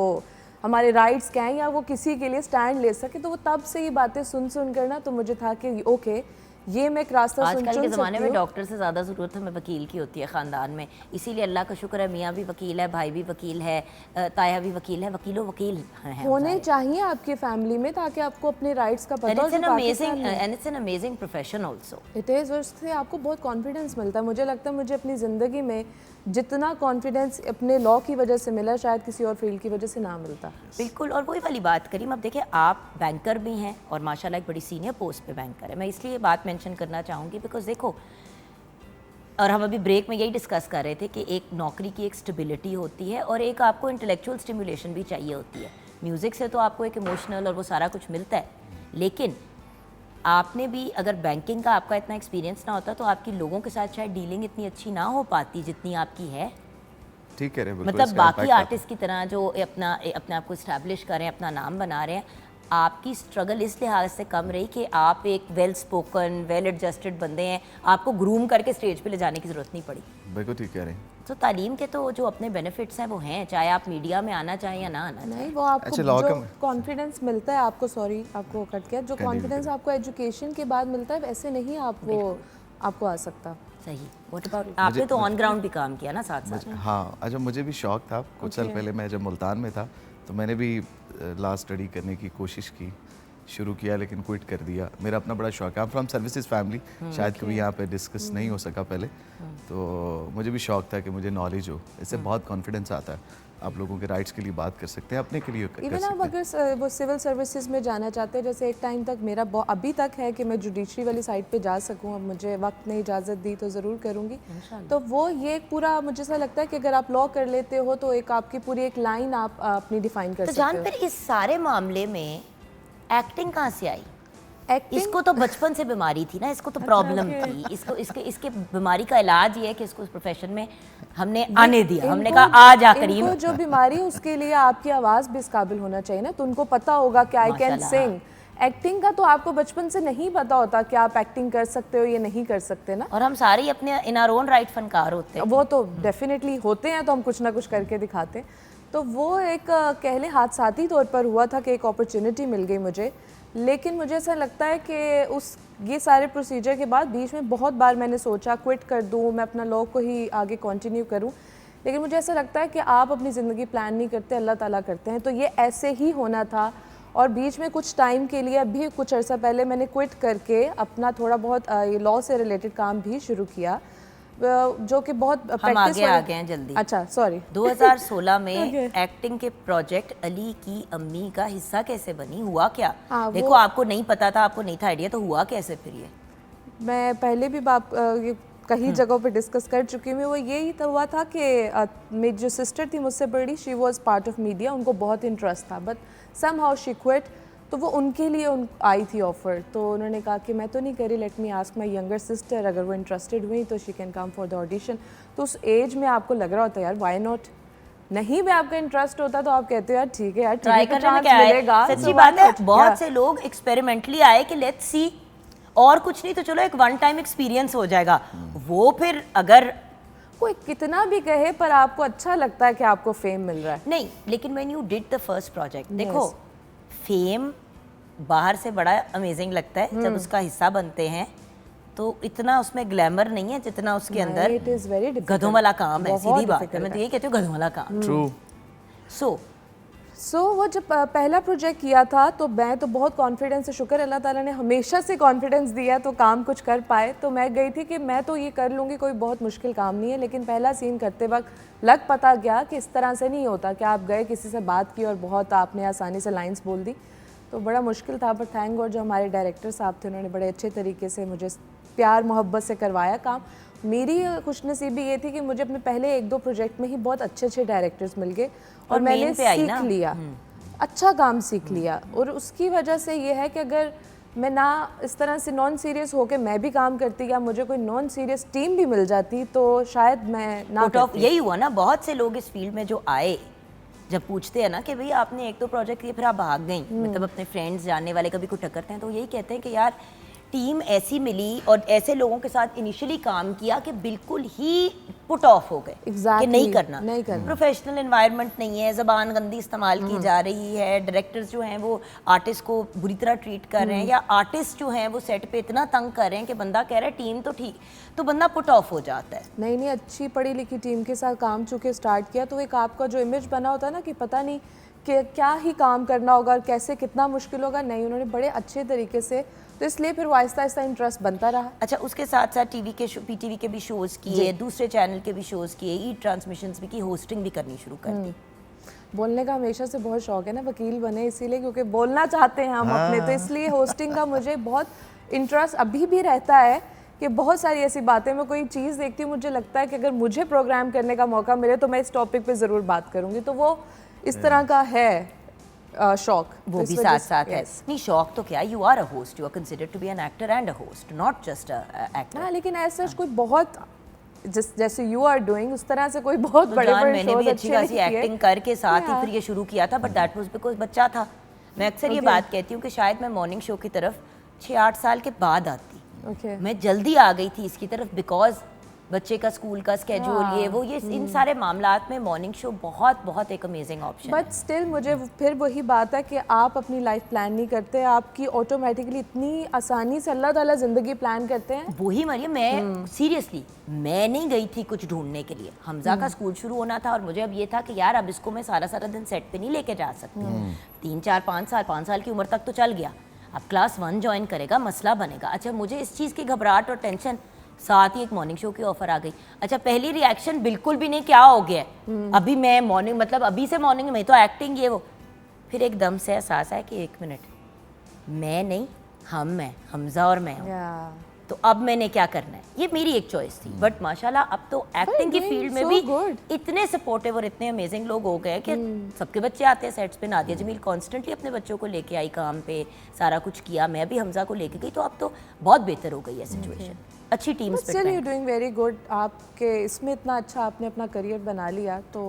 हमारे राइट्स क्या हैं या वो किसी के लिए स्टैंड ले सके। तो वो तब से ये बातें सुन कर ना, तो मुझे था कि ओके ये मैं एक रास्ता आजकल के ज़माने में डॉक्टर से ज़्यादा ज़रूरत हमें वकील की होती है ख़ानदान में, इसीलिए अल्लाह का शुक्र है मियाँ भी वकील है, भाई भी वकील है, ताया भी वकील है, वकील हैं होने चाहिए आपके फैमिली में, ताकि आपको अपने राइट्स का पता हो। And it's an amazing profession also. It is, और उससे आपको बहुत कॉन्फिडेंस मिलता है। मुझे लगता है मुझे अपनी ज़िंदगी में जितना कॉन्फिडेंस अपने लॉ की वजह से मिला, शायद किसी और फील्ड की वजह से ना मिलता। बिल्कुल, और वही वाली बात करी। अब देखिए आप बैंकर भी हैं और माशाल्लाह एक बड़ी सीनियर पोस्ट पे बैंकर है। मैं इसलिए ये बात मेंशन करना चाहूँगी बिकॉज देखो, और हम अभी ब्रेक में यही डिस्कस कर रहे थे कि एक नौकरी की एक स्टेबिलिटी होती है और एक आपको इंटेलेक्चुअल स्टिमुलेशन भी चाहिए होती है। म्यूज़िक से तो आपको एक इमोशनल और वो सारा कुछ मिलता है, लेकिन आपने भी अगर बैंकिंग का आपका इतना एक्सपीरियंस ना होता तो आपकी लोगों के साथ शायद डीलिंग इतनी अच्छी ना हो पाती जितनी आपकी है। ठीक है, मतलब बाकी आर्टिस्ट की तरह जो अपने आप को इस्टेब्लिश कर रहे हैं, अपना नाम बना रहे हैं, आपकी स्ट्रगल इस लिहाज से कम रही कि आप एक वेल स्पोकन, वेल एडजस्टेड बंदे हैं, आपको ग्रूम करके स्टेज पे ले जाने की ज़रूरत नहीं पड़ी। बिल्कुल ठीक कह रहे हैं। तो तालीम के तो जो अपने बेनिफिट्स हैं वो हैं, चाहे आप मीडिया में आना चाहें या ना आना चाहें। नहीं, वो आपको जो कॉन्फिडेंस मिलता है, आपको सॉरी आपको कट किया, जो कॉन्फिडेंस आपको एजुकेशन के बाद मिलता है वैसे नहीं आपको आ सकता। सही। व्हाट अबाउट आपने तो ऑन ग्राउंड भी काम किया ना साथ साथ? हाँ, अच्छा, मुझे भी शौक था। कुछ साल पहले मैं जब मुल्तान में था तो मैंने भी लॉ स्टडी करने की कोशिश की, शुरू किया, लेकिन क्विट कर दिया। मेरा अपना बड़ा शौक है, फ्रॉम सर्विसेज फैमिली, शायद कभी यहाँ पे डिस्कस नहीं हो सका पहले, तो मुझे भी शौक था कि मुझे नॉलेज हो, इससे बहुत कॉन्फिडेंस आता है। आप लोगों के राइट्स के लिए बात कर सकते हैं, अपने के लिए कर इवन आप अगर वो सिविल सर्विसेज में जाना चाहते हैं, जैसे एक टाइम तक मेरा अभी तक है कि मैं जुडिशरी वाली साइड पे जा सकूं, अब मुझे वक्त ने इजाज़त दी तो ज़रूर करूंगी। तो वो ये पूरा मुझे ऐसा लगता है कि अगर आप लॉ कर लेते हो तो एक आपकी पूरी एक लाइन आप अपनी डिफाइन कर सकते हो। जान, फिर इस सारे मामले में एक्टिंग कहाँ से आई? एक्टिंग इसको तो बचपन से बीमारी थी ना, इसको तो प्रॉब्लम थी, इसके बीमारी का इलाज ये है कि इसको इस प्रोफेशन में हमने आने दिया, हमने कहा आ जा करीम। इनको जो बीमारी है उसके लिए आपकी आवाज़ भी इस काबिल होना चाहिए ना, तो उनको पता होगा कि आई कैन सिंग। एक्टिंग का तो आपको बचपन से नहीं पता होता कि आप एक्टिंग कर सकते हो या नहीं कर सकते ना। और हम सारे अपने इन आवर ओन राइट फनकार होते हैं। वो तो डेफिनेटली होते हैं, तो हम कुछ ना कुछ करके दिखाते हैं। तो वो एक कह लें हादसाती तौर पर हुआ था कि एक अपॉर्चुनिटी मिल गई मुझे, लेकिन मुझे ऐसा लगता है कि ये सारे प्रोसीजर के बाद बीच में बहुत बार मैंने सोचा क्विट कर दूं, मैं अपना लॉ को ही आगे कंटिन्यू करूं, लेकिन मुझे ऐसा लगता है कि आप अपनी ज़िंदगी प्लान नहीं करते, अल्लाह ताला करते हैं। तो ये ऐसे ही होना था, और बीच में कुछ टाइम के लिए, अभी कुछ अर्सा पहले मैंने क्विट करके अपना थोड़ा बहुत ये लॉ से रिलेटेड काम भी शुरू किया, जो कि बहुत हम आगे आ गए हैं जल्दी। अच्छा सॉरी 2016 में एक्टिंग के प्रोजेक्ट अली की अम्मी का हिस्सा कैसे बनी, हुआ क्या? देखो आपको नहीं पता था, आपको नहीं था आइडिया, तो हुआ कैसे फिर ये? मैं पहले भी कई जगहों पे डिस्कस कर चुकी हूँ। वो यही तो हुआ था कि मेरी जो सिस्टर थी मुझसे बड़ी, she was part of media, उनको बहुत इंटरेस्ट था, बट समहाउ शी क्विट। तो वो उनके लिए आई थी ऑफ़र, तो उन्होंने कहा कि मैं तो नहीं करी, let me ask my younger sister, अगर वो इंटरेस्टेड हुई तो she can come for the audition. तो उस एज में आपको लग रहा होता है यार व्हाई नॉट, नहीं भी आपका इंटरेस्ट होता तो आप कहते हो यार ठीक है यार, ट्राई करने में क्या है। सच्ची बात है, बहुत से लोग एक्सपेरिमेंटली आए कि लेट्स सी, और कुछ नहीं तो चलो एक वन टाइम एक्सपीरियंस हो जाएगा। वो फिर अगर कोई कितना भी कहे पर आपको अच्छा लगता है कि आपको फेम मिल रहा है। नहीं, लेकिन when you did the first project, देखो फेम बाहर से बड़ा अमेजिंग लगता है, जब उसका हिस्सा बनते हैं तो इतना उसमें ग्लैमर नहीं है जितना उसके अंदर इट इज वेरी गधों वाला काम है। सीधी बात है, मैं तो ये कहती हूँ गधों वाला काम। ट्रू। सो वो जब पहला प्रोजेक्ट किया था तो मैं तो बहुत कॉन्फिडेंस से, शुक्र अल्लाह ताला ने हमेशा से कॉन्फिडेंस दिया तो काम कुछ कर पाए, तो मैं गई थी कि मैं तो ये कर लूँगी, कोई बहुत मुश्किल काम नहीं है। लेकिन पहला सीन करते वक्त लग पता गया कि इस तरह से नहीं होता कि आप गए किसी से बात की और बहुत आपने आसानी से लाइन्स बोल दी, तो बड़ा मुश्किल था। पर थैंक गॉड जो हमारे डायरेक्टर साहब थे उन्होंने बड़े अच्छे तरीके से मुझे प्यार मोहब्बत से करवाया काम। मेरी खुशनसीबी ये थी कि मुझे अपने पहले 1-2 प्रोजेक्ट में ही बहुत अच्छे अच्छे डायरेक्टर्स मिल गए और मैंने सीख लिया, अच्छा काम सीख लिया। और उसकी वजह से ये है कि अगर मैं ना इस तरह से नॉन सीरियस होके मैं भी काम करती या मुझे कोई नॉन सीरियस टीम भी मिल जाती तो शायद मैं ना करती। यही हुआ ना, बहुत से लोग इस फील्ड में जो आए, जब पूछते हैं ना कि भाई आपने 1-2 प्रोजेक्ट किए फिर आप भाग गई, मतलब अपने फ्रेंड्स जानने वाले कभी कुछ टकरते हैं तो यही कहते हैं कि यार टीम ऐसी मिली और ऐसे लोगों के साथ इनिशियली काम किया कि बिल्कुल ही पुट ऑफ हो गए कि नहीं करना। प्रोफेशनल एनवायरनमेंट नहीं है, ज़बान गंदी इस्तेमाल की जा रही है, डायरेक्टर्स जो हैं वो आर्टिस्ट को बुरी तरह ट्रीट कर रहे हैं, या आर्टिस्ट जो हैं वो सेट पे इतना तंग कर रहे हैं कि बंदा कह रहा है टीम तो ठीक, तो बंदा पुट ऑफ हो जाता है। नहीं, अच्छी पढ़ी लिखी टीम के साथ काम चुके स्टार्ट किया तो एक आपका जो इमेज बना होता है ना कि पता नहीं कि क्या ही काम करना होगा और कैसे कितना मुश्किल होगा, नहीं उन्होंने बड़े अच्छे तरीके से, तो इसलिए फिर वो आहिस्ता आहिस्ता इंटरेस्ट बनता रहा। अच्छा, उसके साथ साथ टीवी के पीटीवी के भी शोज़ किए, दूसरे चैनल के भी शोज़ किए, ई ट्रांसमिशंस भी की, होस्टिंग भी करनी शुरू कर दी। बोलने का हमेशा से बहुत शौक है ना, वकील बने इसीलिए क्योंकि बोलना चाहते हैं हम अपने, तो इसलिए होस्टिंग का मुझे बहुत इंटरेस्ट अभी भी रहता है कि बहुत सारी ऐसी बातें, मैं कोई चीज़ देखती हूँ मुझे लगता है कि अगर मुझे प्रोग्राम करने का मौका मिले तो मैं इस टॉपिक पे ज़रूर बात करूँगी, तो वो इस तरह का है शौक। वो भी साथ साथ है। नहीं, शौक तो क्या, you are a host, you are considered to be an actor and a host, not just a actor. हाँ, लेकिन ऐसा कोई बहुत जैसे यू आर डूइंग उस तरह से कोई बहुत बड़े बड़े मैंने भी अच्छी खासी एक्टिंग करके साथ ही फिर ये शुरू किया था, बट दैट वाज बिकॉज बच्चा था। मैं अक्सर ये बात कहती हूँ कि शायद मैं मॉर्निंग शो की तरफ 6-8 साल के बाद आती, मैं जल्दी आ गई थी इसकी तरफ बिकॉज बच्चे का स्कूल का स्केड्यूल, ये इन सारे मामलात में मॉर्निंग शो बहुत एक अमेजिंग ऑप्शन है। बट स्टिल मुझे फिर वही बात है कि आप अपनी लाइफ प्लान नहीं करते, आपकी ऑटोमेटिकली इतनी आसानी से अल्लाह ताला जिंदगी प्लान करते हैं। वही मरियम, मैं सीरियसली मैं नहीं गई थी कुछ ढूंढने के लिए, हमजा का स्कूल शुरू होना था और मुझे अब ये था कि यार अब इसको मैं सारा दिन सेट पे नहीं लेके जा सकती। 3-4-5 साल की उम्र तक तो चल गया, अब क्लास 1 ज्वाइन करेगा, मसला बनेगा। अच्छा, मुझे इस चीज़ की घबराहट और टेंशन, साथ ही एक मॉर्निंग शो की ऑफर आ गई। अच्छा, पहली रिएक्शन बिल्कुल भी नहीं, क्या हो गया अभी मैं मॉर्निंग, मतलब अभी से मॉर्निंग में तो एक्टिंग ये वो, फिर एकदम से एहसास है कि 1 मिनट, मैं नहीं हम हैं, हमजा और मैं हूँ, तो अब मैंने क्या करना है, ये मेरी एक चॉइस थी। बट माशाल्लाह अब तो एक्टिंग की फील्ड में भी इतने सपोर्टिव और इतने अमेजिंग लोग हो गए कि सबके बच्चे आते हैं सेट्स पे। नादिया जमील कॉन्स्टेंटली अपने बच्चों को लेके आई काम पे, सारा कुछ किया, मैं भी हमजा को लेके गई, तो अब तो बहुत बेहतर हो गई है सिचुएशन, अच्छी टीम्स पे। Still you doing very good, आपके इसमें इतना अच्छा आपने अपना करियर बना लिया तो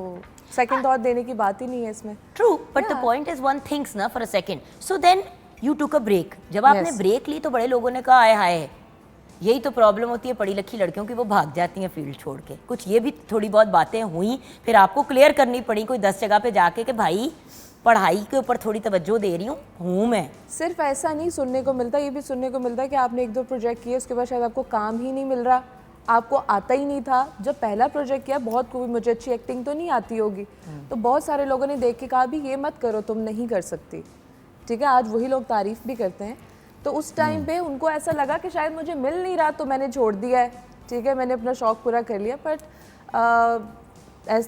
सेकंड थॉट देने की बात ही नहीं है इसमें। True, but the point is one thinks ना for a second, so then you took a break. जब आपने ब्रेक ली तो बड़े लोगों ने कहा आए हाय, यही तो प्रॉब्लम होती है पढ़ी लिखी लड़कियों की, वो भाग जाती हैं फील्ड छोड़ के। कुछ ये भी थोड़ी बहुत बातें हुई, फिर आपको क्लियर करनी पड़ी कोई 10 जगह पे जाके कि भाई पढ़ाई के ऊपर थोड़ी तवज्जो दे रही हूँ मैं। सिर्फ ऐसा नहीं सुनने को मिलता, ये भी सुनने को मिलता है कि आपने 1-2 प्रोजेक्ट किए, उसके बाद शायद आपको काम ही नहीं मिल रहा, आपको आता ही नहीं था। जब पहला प्रोजेक्ट किया, बहुत कोई मुझे अच्छी एक्टिंग तो नहीं आती होगी, तो बहुत सारे लोगों ने देख के कहा भी ये मत करो, तुम नहीं कर सकती, ठीक है। आज वही लोग तारीफ भी करते हैं। तो उस टाइम पे उनको ऐसा लगा कि शायद मुझे मिल नहीं रहा तो मैंने छोड़ दिया है, ठीक है, मैंने अपना शौक़ पूरा कर लिया। बट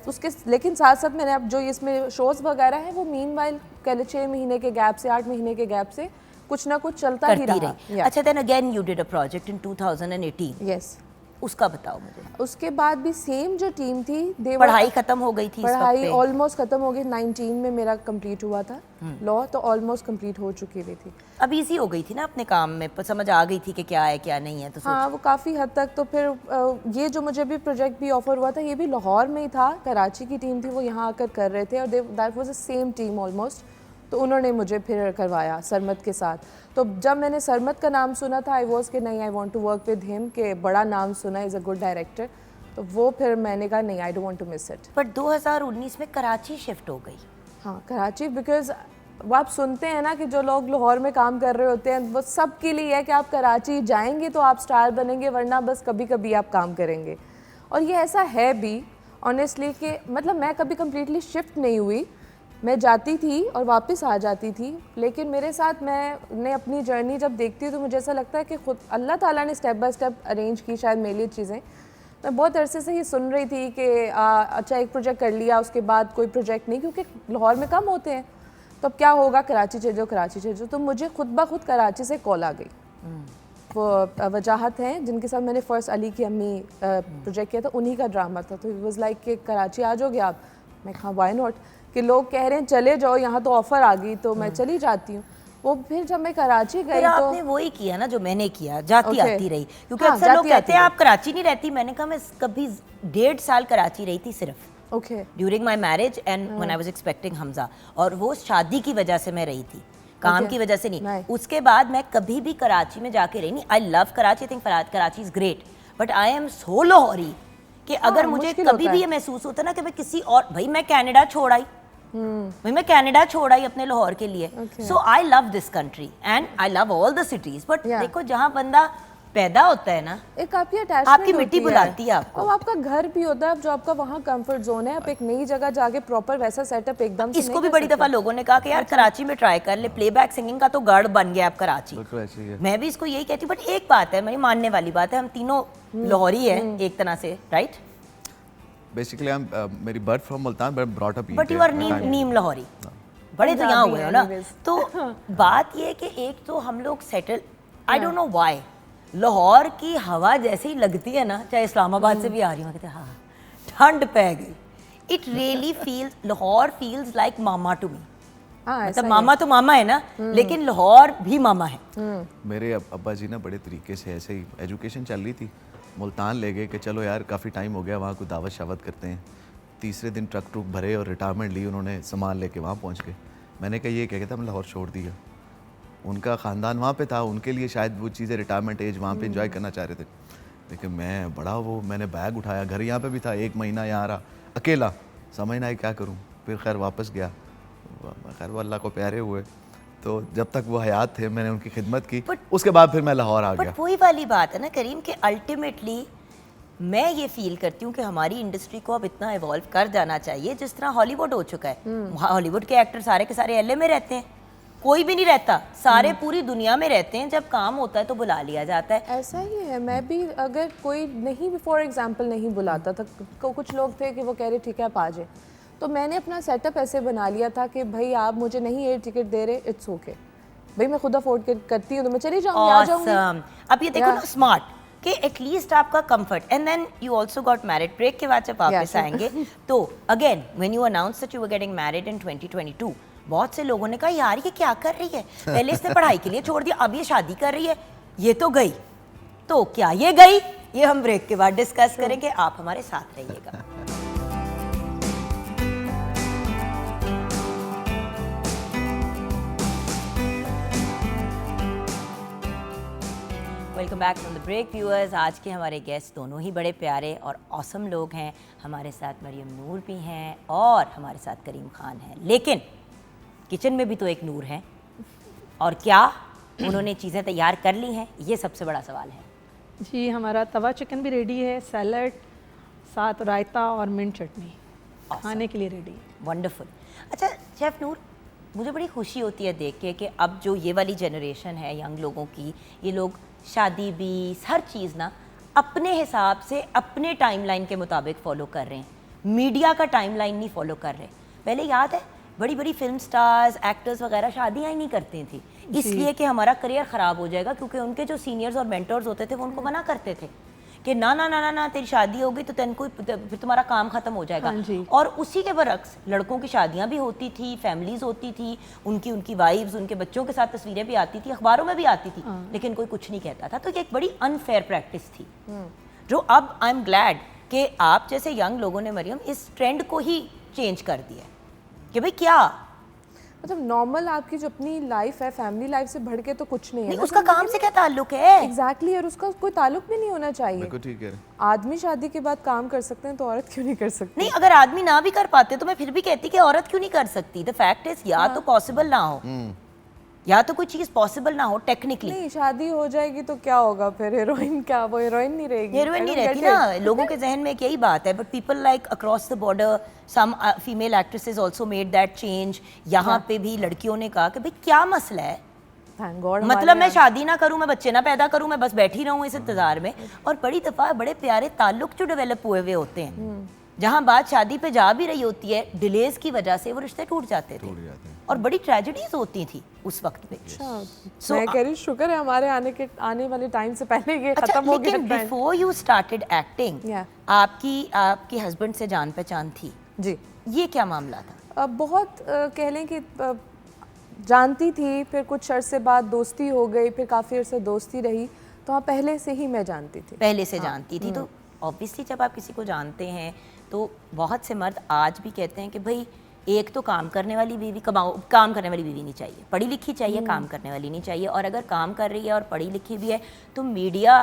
उसके लेकिन साथ साथ मैंने अब जो इसमें शोज़ वगैरह हैं वो मीनवाइल कह लो 6 महीने के गैप से 8 महीने के गैप से कुछ ना कुछ चलता ही रहा। अच्छा, then again you did a project in 2018। Yes, उसका बताओ मुझे। उसके बाद भी सेम जो टीम थी, पढ़ाई खत्म हो गई थी, पढ़ाई ऑलमोस्ट खत्म हो गई, 19 में मेरा कंप्लीट हुआ था लॉ, तो ऑलमोस्ट कंप्लीट हो चुकी हुई थी। अब इजी हो गई थी ना अपने काम में, समझ आ गई थी कि क्या है क्या नहीं है, तो हाँ वो काफ़ी हद तक। तो फिर ये जो मुझे भी प्रोजेक्ट भी ऑफर हुआ था, ये भी लाहौर में ही था, कराची की टीम थी, वो यहाँ आकर कर रहे थे और that was the same team almost. तो उन्होंने मुझे फिर करवाया सरमद के साथ। तो जब मैंने सरमद का नाम सुना था, आई वॉज कि नहीं, I want to work with him, के बड़ा नाम सुना, इज़ अ गुड डायरेक्टर, तो वो फिर मैंने कहा नहीं, I don't want to miss it. But 2019 में कराची शिफ्ट हो गई। हाँ, कराची, बिकॉज वो आप सुनते हैं ना कि जो लोग लाहौर में काम कर रहे होते हैं, वो सब के लिए है कि आप कराची जाएंगे तो आप स्टार बनेंगे, वरना बस कभी कभी आप काम करेंगे। और ये ऐसा है भी ऑनेस्टली कि मतलब मैं कभी कम्प्लीटली शिफ्ट नहीं हुई, मैं जाती थी और वापस आ जाती थी, लेकिन मेरे साथ मैंने अपनी जर्नी जब देखती हूँ तो मुझे ऐसा लगता है कि खुद अल्लाह ताला ने स्टेप बाय स्टेप अरेंज की शायद मेरे लिए चीज़ें। मैं बहुत अरसे से ये सुन रही थी कि अच्छा एक प्रोजेक्ट कर लिया उसके बाद कोई प्रोजेक्ट नहीं, क्योंकि लाहौर में कम होते हैं, तो अब क्या होगा, कराची चले जाओ, कराची चले जाओ। तो मुझे खुद ब खुद कराची से कॉल आ गई। वो वजाहत हैं जिनके साथ मैंने फ़र्स्ट अली की अम्मी प्रोजेक्ट किया था, उन्हीं का ड्रामा था। तो इट वाज लाइक कि कराची आ जाओगे आप? मैं कहा व्हाई नॉट, कि लोग कह रहे हैं चले जाओ, यहाँ तो ऑफ़र आ गई तो मैं चली जाती हूँ। वो फिर जब मैं कराची गई फिर तो आपने वही किया ना जो मैंने किया, जाती Okay. आती रही, क्योंकि हाँ, अक्सर लोग जाती कहते हैं आती आप कराची नहीं रहती। मैंने कहा मैं कभी 1.5 साल कराची रही थी सिर्फ, okay during my marriage and when I was expecting Hamza, और वो शादी की वजह से मैं रही थी, काम Okay. की वजह से नहीं। Right. उसके बाद मैं कभी भी कराची में जाके रही नहीं। I love Karachi, I think Karachi is great, but I am so Lahori कि अगर मुझे मुश्किल कभी होता भी है। ये महसूस होता ना कि मैं किसी और, भाई मैं कनाडा छोड़ आई, भाई मैं कनाडा छोड़ आई अपने लाहौर के लिए। So I love this country and I love all the cities, but Yeah. देखो जहाँ बंदा पैदा होता है ना, एक आपकी अटैचमेंट आपकी मिट्टी बुलाती है आपको। और आपका घर भी होता है, जो आपका वहाँ कंफर्ट जोन है। आप एक नई जगह जाके प्रॉपर वैसा सेटअप एकदम से इसको नहीं भी कर बड़ी सकते। दफा लोगों ने कहा कि यार कराची में ट्राई कर ले, प्लेबैक सिंगिंग का तो गढ़ बन गया अब कराची। बिल्कुल ऐसे ही है। मैं भी इसको यही कहती हूँ, बट एक बात है, मेरी मानने वाली बात है, हम तीनों लाहौरी हैं एक तरह से, राइट? बेसिकली आई एम मेरी birth from Multan but brought up but you are नीम लाहौरी, बड़े तो यहाँ हुए हो ना। तो बात ये है कि एक तो हम लोग settle, I don't know why, Lahore की हवा जैसे ही लगती है ना, चाहे इस्लामाबाद से भी आ रही हूँ, कहते हैं हाँ ठंड पै गई। It really feels, Lahore feels like मामा टू मी। हाँ, ऐसा मतलब ही मामा तो मामा है ना, लेकिन लाहौर भी मामा है। मेरे अब्बा जी ना बड़े तरीके से ऐसे ही, एजुकेशन चल रही थी, मुल्तान ले गए कि चलो यार काफ़ी टाइम हो गया, वहाँ कोई दावत शावत करते हैं। तीसरे दिन ट्रक ट्रुक भरे और रिटायरमेंट ली उन्होंने, सामान लेके वहाँ पहुँच गए। मैंने कहा ये क्या कहता, हम लाहौर छोड़ दिया। उनका ख़ानदान वहाँ पे था, उनके लिए शायद वो चीज़ें रिटायरमेंट एज वहाँ पे एंजॉय करना चाह रहे थे, लेकिन मैं बड़ा वो, मैंने बैग उठाया, घर यहाँ पे भी था, 1 महीना यहाँ रहा अकेला, समझ ना आया क्या करूँ। फिर खैर वापस गया, खैर वो अल्लाह को प्यारे हुए, तो जब तक वो हयात थे मैंने उनकी खिदमत की। उसके बाद फिर मैं लाहौर आ गया। बट वही वाली बात है ना करीम, कि अल्टीमेटली मैं ये फील करती हूँ कि हमारी इंडस्ट्री को अब इतना इवॉल्व कर जाना चाहिए जिस तरह हॉलीवुड हो चुका है। हॉलीवुड के एक्टर सारे के सारे LA में रहते हैं, कोई भी नहीं रहता, सारे पूरी दुनिया में रहते हैं। जब काम होता है तो बुला लिया जाता है। ऐसा ही है। मैं भी अगर कोई नहीं भी फॉर एग्जांपल नहीं बुलाता था, कुछ लोग थे कि वो कह रहे ठीक है आप आ जाए, तो मैंने अपना सेटअप ऐसे बना लिया था कि भाई आप मुझे नहीं एयर टिकट दे रहे, इट्स ओके, भाई मैं खुद अफोर्ड करती हूँ तो मैं चली जाऊँगी, आ जाऊँगी। Awesome. अब ये देखो ना स्मार्ट कि एटलीस्ट आपका comfort, and then you also got married. Break के बाद जब वापस sure. आएंगे तो again when you announce that you were getting married in 2022, बहुत से लोगों ने कहा यार ये क्या कर रही है, पहले इसने पढ़ाई के लिए छोड़ दिया, अब ये शादी कर रही है, ये तो गई। तो क्या ये गई, ये हम ब्रेक के बाद डिस्कस करेंगे। आप हमारे साथ रहिएगा। Welcome back from the break viewers. आज के हमारे गेस्ट दोनों ही बड़े प्यारे और ऑसम लोग हैं। हमारे साथ मरियम नूर भी हैं और हमारे साथ करीम खान हैं, लेकिन किचन में भी तो एक नूर है, और क्या उन्होंने चीज़ें तैयार कर ली हैं, ये सबसे बड़ा सवाल है। जी हमारा तवा चिकन भी रेडी है, सैलड, साथ रायता और मिंट चटनी खाने के लिए रेडी है। वंडरफुल। अच्छा शेफ़ नूर, मुझे बड़ी खुशी होती है देख के कि अब जो ये वाली जनरेशन है यंग लोगों की, ये लोग शादी भी हर चीज़ ना अपने हिसाब से अपने टाइमलाइन के मुताबिक फ़ॉलो कर रहे हैं, मीडिया का टाइमलाइन नहीं फ़ॉलो कर रहे। पहले याद है बड़ी बड़ी फिल्म स्टार्स, एक्टर्स वगैरह शादियाँ ही नहीं करते थे, इसलिए कि हमारा करियर ख़राब हो जाएगा, क्योंकि उनके जो सीनियर्स और मेंटर्स होते थे वो उनको मना करते थे कि ना ना ना ना ना तेरी शादी होगी तो फिर तुम्हारा काम खत्म हो जाएगा। हाँ जी। और उसी के बरक्स लड़कों की शादियां भी होती थी, फैमिलीज होती थी, उनकी वाइफ्स, उनके बच्चों के साथ तस्वीरें भी आती थी, अखबारों में भी आती थी, लेकिन कोई कुछ नहीं कहता था। तो ये एक बड़ी अनफेयर प्रैक्टिस थी, जो अब आई एम ग्लैड कि आप जैसे यंग लोगों ने मरियम इस ट्रेंड को ही चेंज कर दिया कि भाई क्या मतलब नॉर्मल आपकी जो अपनी लाइफ है, फैमिली लाइफ से बढ़ के तो कुछ नहीं है नहीं, ना उसका जिंदगी काम में। से क्या ताल्लुक है। एग्जैक्टली, और उसका कोई ताल्लुक भी नहीं होना चाहिए। बिल्कुल ठीक है। आदमी शादी के बाद काम कर सकते हैं तो औरत क्यों नहीं कर सकती? नहीं, अगर आदमी ना भी कर पाते तो मैं फिर भी कहती कि औरत क्यों नहीं कर सकती। द फैक्ट इज या तो पॉसिबल ना हो, या तो कोई चीज़ पॉसिबल ना हो टेक्निकली। नहीं, शादी हो जाएगी तो क्या होगा फिर? हीरोइन क्या, वो हीरोइन नहीं रहेगी? हीरोइन नहीं रहती ना, लोगों के जहन में एक यही बात है। But people like across the border, some female actresses also made that change. यहाँ पे भी लड़कियों ने कहा कि भाई क्या मसला है, थैंक गॉड। मतलब मैं शादी ना करूं, मैं बच्चे ना पैदा करूं, मैं बस बैठी रहूं इस इंतजार में। और बड़ी दफा बड़े प्यारे ताल्लुक जो डेवलप हुए हुए होते हैं, जहां बात शादी पे जा भी रही होती है, डिलेज की वजह से वो रिश्ते टूट जाते थे और बड़ी ट्रेजेडीज होती थी उस वक्त पे। अच्छा, मैं कह रही शुक्र है हमारे आने वाले टाइम से पहले ये अच्छा, खत्म हो गया। लेकिन before you started acting Yeah. आपकी हस्बैंड से जान पहचान थी, जी, ये क्या मामला था? बहुत कह लें कि जानती थी, फिर कुछ अरसे बाद दोस्ती हो गई, फिर काफ़ी अरसे दोस्ती रही, तो हाँ पहले से ही मैं जानती थी। पहले से जानती थी। तो ऑब्वियसली जब आप किसी को जानते हैं तो बहुत से मर्द आज भी कहते हैं कि भाई एक तो काम करने वाली बीवी, काम करने वाली बीवी नहीं चाहिए, पढ़ी लिखी चाहिए, काम करने वाली नहीं चाहिए। और अगर काम कर रही है और पढ़ी लिखी भी है तो मीडिया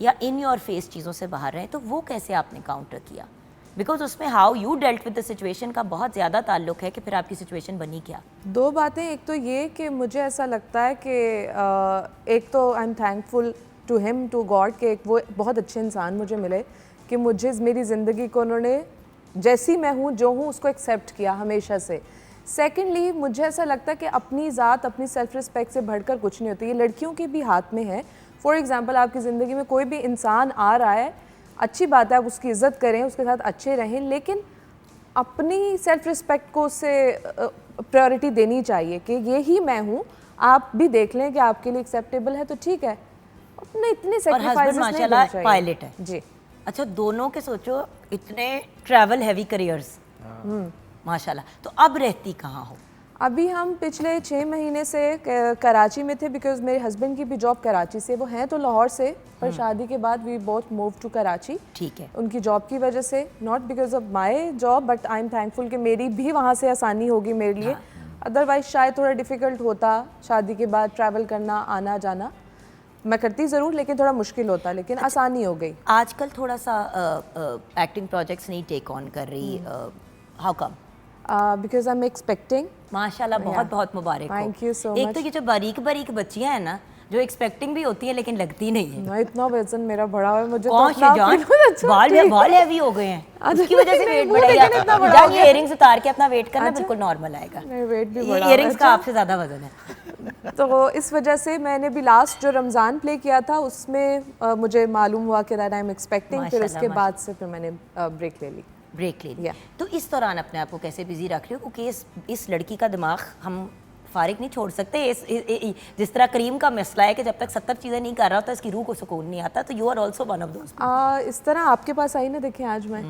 या इन योर फेस चीज़ों से बाहर रहे। तो वो कैसे आपने काउंटर किया? बिकॉज उसमें how you dealt with the situation का बहुत ज़्यादा ताल्लुक है कि फिर आपकी सिचुएशन बनी क्या। दो बातें, एक तो ये कि मुझे ऐसा लगता है कि एक तो I am thankful to him, to God, कि एक वो बहुत अच्छे इंसान मुझे मिले कि मुझे मेरी ज़िंदगी को उन्होंने जैसी मैं हूँ, जो हूँ, उसको एक्सेप्ट किया हमेशा से। सेकेंडली मुझे ऐसा लगता है कि अपनी ज़ात, अपनी सेल्फ रिस्पेक्ट से बढ़कर कुछ नहीं होती। ये लड़कियों के भी हाथ में है। फॉर एग्ज़ाम्पल, आपकी ज़िंदगी में कोई भी इंसान आ रहा है, अच्छी बात है, आप उसकी इज़्ज़त करें, उसके साथ अच्छे रहें, लेकिन अपनी सेल्फ रिस्पेक्ट को उससे प्रायोरिटी देनी चाहिए कि ये ही मैं हूँ, आप भी देख लें कि आपके लिए एक्सेप्टेबल है तो ठीक है। अपने इतने हस्बैंड माशाल्लाह पायलट है। जी। अच्छा, दोनों के सोचो इतने ट्रैवल हैवी करियर्स माशाल्लाह, तो अब रहती कहाँ हो? अभी हम पिछले 6 महीने से कराची में थे, बिकॉज मेरे हस्बैंड की भी जॉब कराची से, वो हैं तो लाहौर से, पर शादी के बाद we both move to Karachi. ठीक है। उनकी जॉब की वजह से, not because of my job, but I am thankful कि मेरी भी वहाँ से आसानी होगी मेरे लिए। अदरवाइज शायद थोड़ा डिफ़िकल्ट होता शादी के बाद ट्रैवल करना, आना जाना। मैं करती ज़रूर, लेकिन थोड़ा मुश्किल होता, लेकिन आसानी हो गई। आजकल थोड़ा सा एक्टिंग प्रोजेक्ट्स नहीं टेक ऑन कर रही, how come? Because I am expecting. माशाल्लाह, बहुत बहुत मुबारक हो। Thank you so एक much. तो ये जो बारीक बारीक बच्चियां हैं ना, जो एक्सपेक्टिंग भी होती है लेकिन लगती नहीं है। मैं इतना वजन मेरा बढ़ा हुआ है, मुझे कौन तो अपना जान, feel अच्छा बाल हैवी हो गए हैं, अच्छा, उसकी वजह से नहीं, वेट मुंह बढ़ेगा। देखने इतना बड़ा जान, हो ये गया। इयरिंग्स उतार के अपना वेट करना, अच्छा। बिल्कुल नॉर्मल आएगा। नहीं, वेट भी बढ़ा इयरिंग्स का अच्छा। आपसे ज्यादा वजन है। तो इस वजह से मैंने भी लास्ट जो रमज़ान प्ले किया था उसमें मुझे मालूम हुआ कि दैट आई एम एक्सपेक्टिंग, फिर माशाल्लाह, उसके बाद से फिर मैंने ब्रेक ले ली। ब्रेक ले लिया। Yeah. तो इस दौरान अपने आप को कैसे बिजी रख रहे हो? क्योंकि इस लड़की का दिमाग हम फारिग नहीं छोड़ सकते। जिस तरह करीम का मसला है कि जब तक 70 चीज़ें नहीं कर रहा होता इसकी रूह को सुकून नहीं आता, तो you are also one of दोस्त। इस तरह आपके पास आई ना, देखें आज मैं।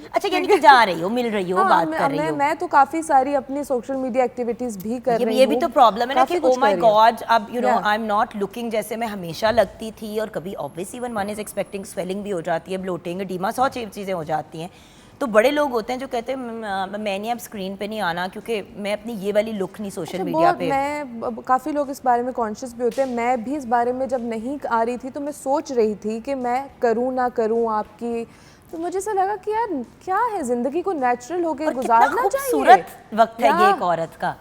अच्छा, यानी कि जा रही हो, मिल रही हो, बात कर रही हो। मैं तो काफ़ी सारी अपनी सोशल मीडिया एक्टिविटीज़ भी कर रही हूँ। ये भी तो प्रॉब्लम है ना कि ओ माय गॉड, अब you know Yeah. I am not looking जैसे मैं हमेशा लगती थी। और कभी obviously one one is expecting, swelling भी हो जाती है, ब्लोटिंग, एडिमा, 100 चीज़ें हो जाती हैं। तो बड़े लोग होते हैं जो कहते हैं मैंने अब स्क्रीन पे नहीं आना क्योंकि मैं अपनी ये वाली लुक नहीं सोशल मीडिया पे। मैं काफ़ी लोग इस बारे में कॉन्शियस भी होते हैं। मैं भी इस बारे में जब नहीं आ रही थी तो मैं सोच रही थी कि मैं करूँ ना करूँ आपकी, तो मुझे ऐसा लगा कि यार क्या है, ज़िंदगी को नेचुरल होकर गुजारना चाहिए। खूबसूरत वक्त है ये एक औरत का।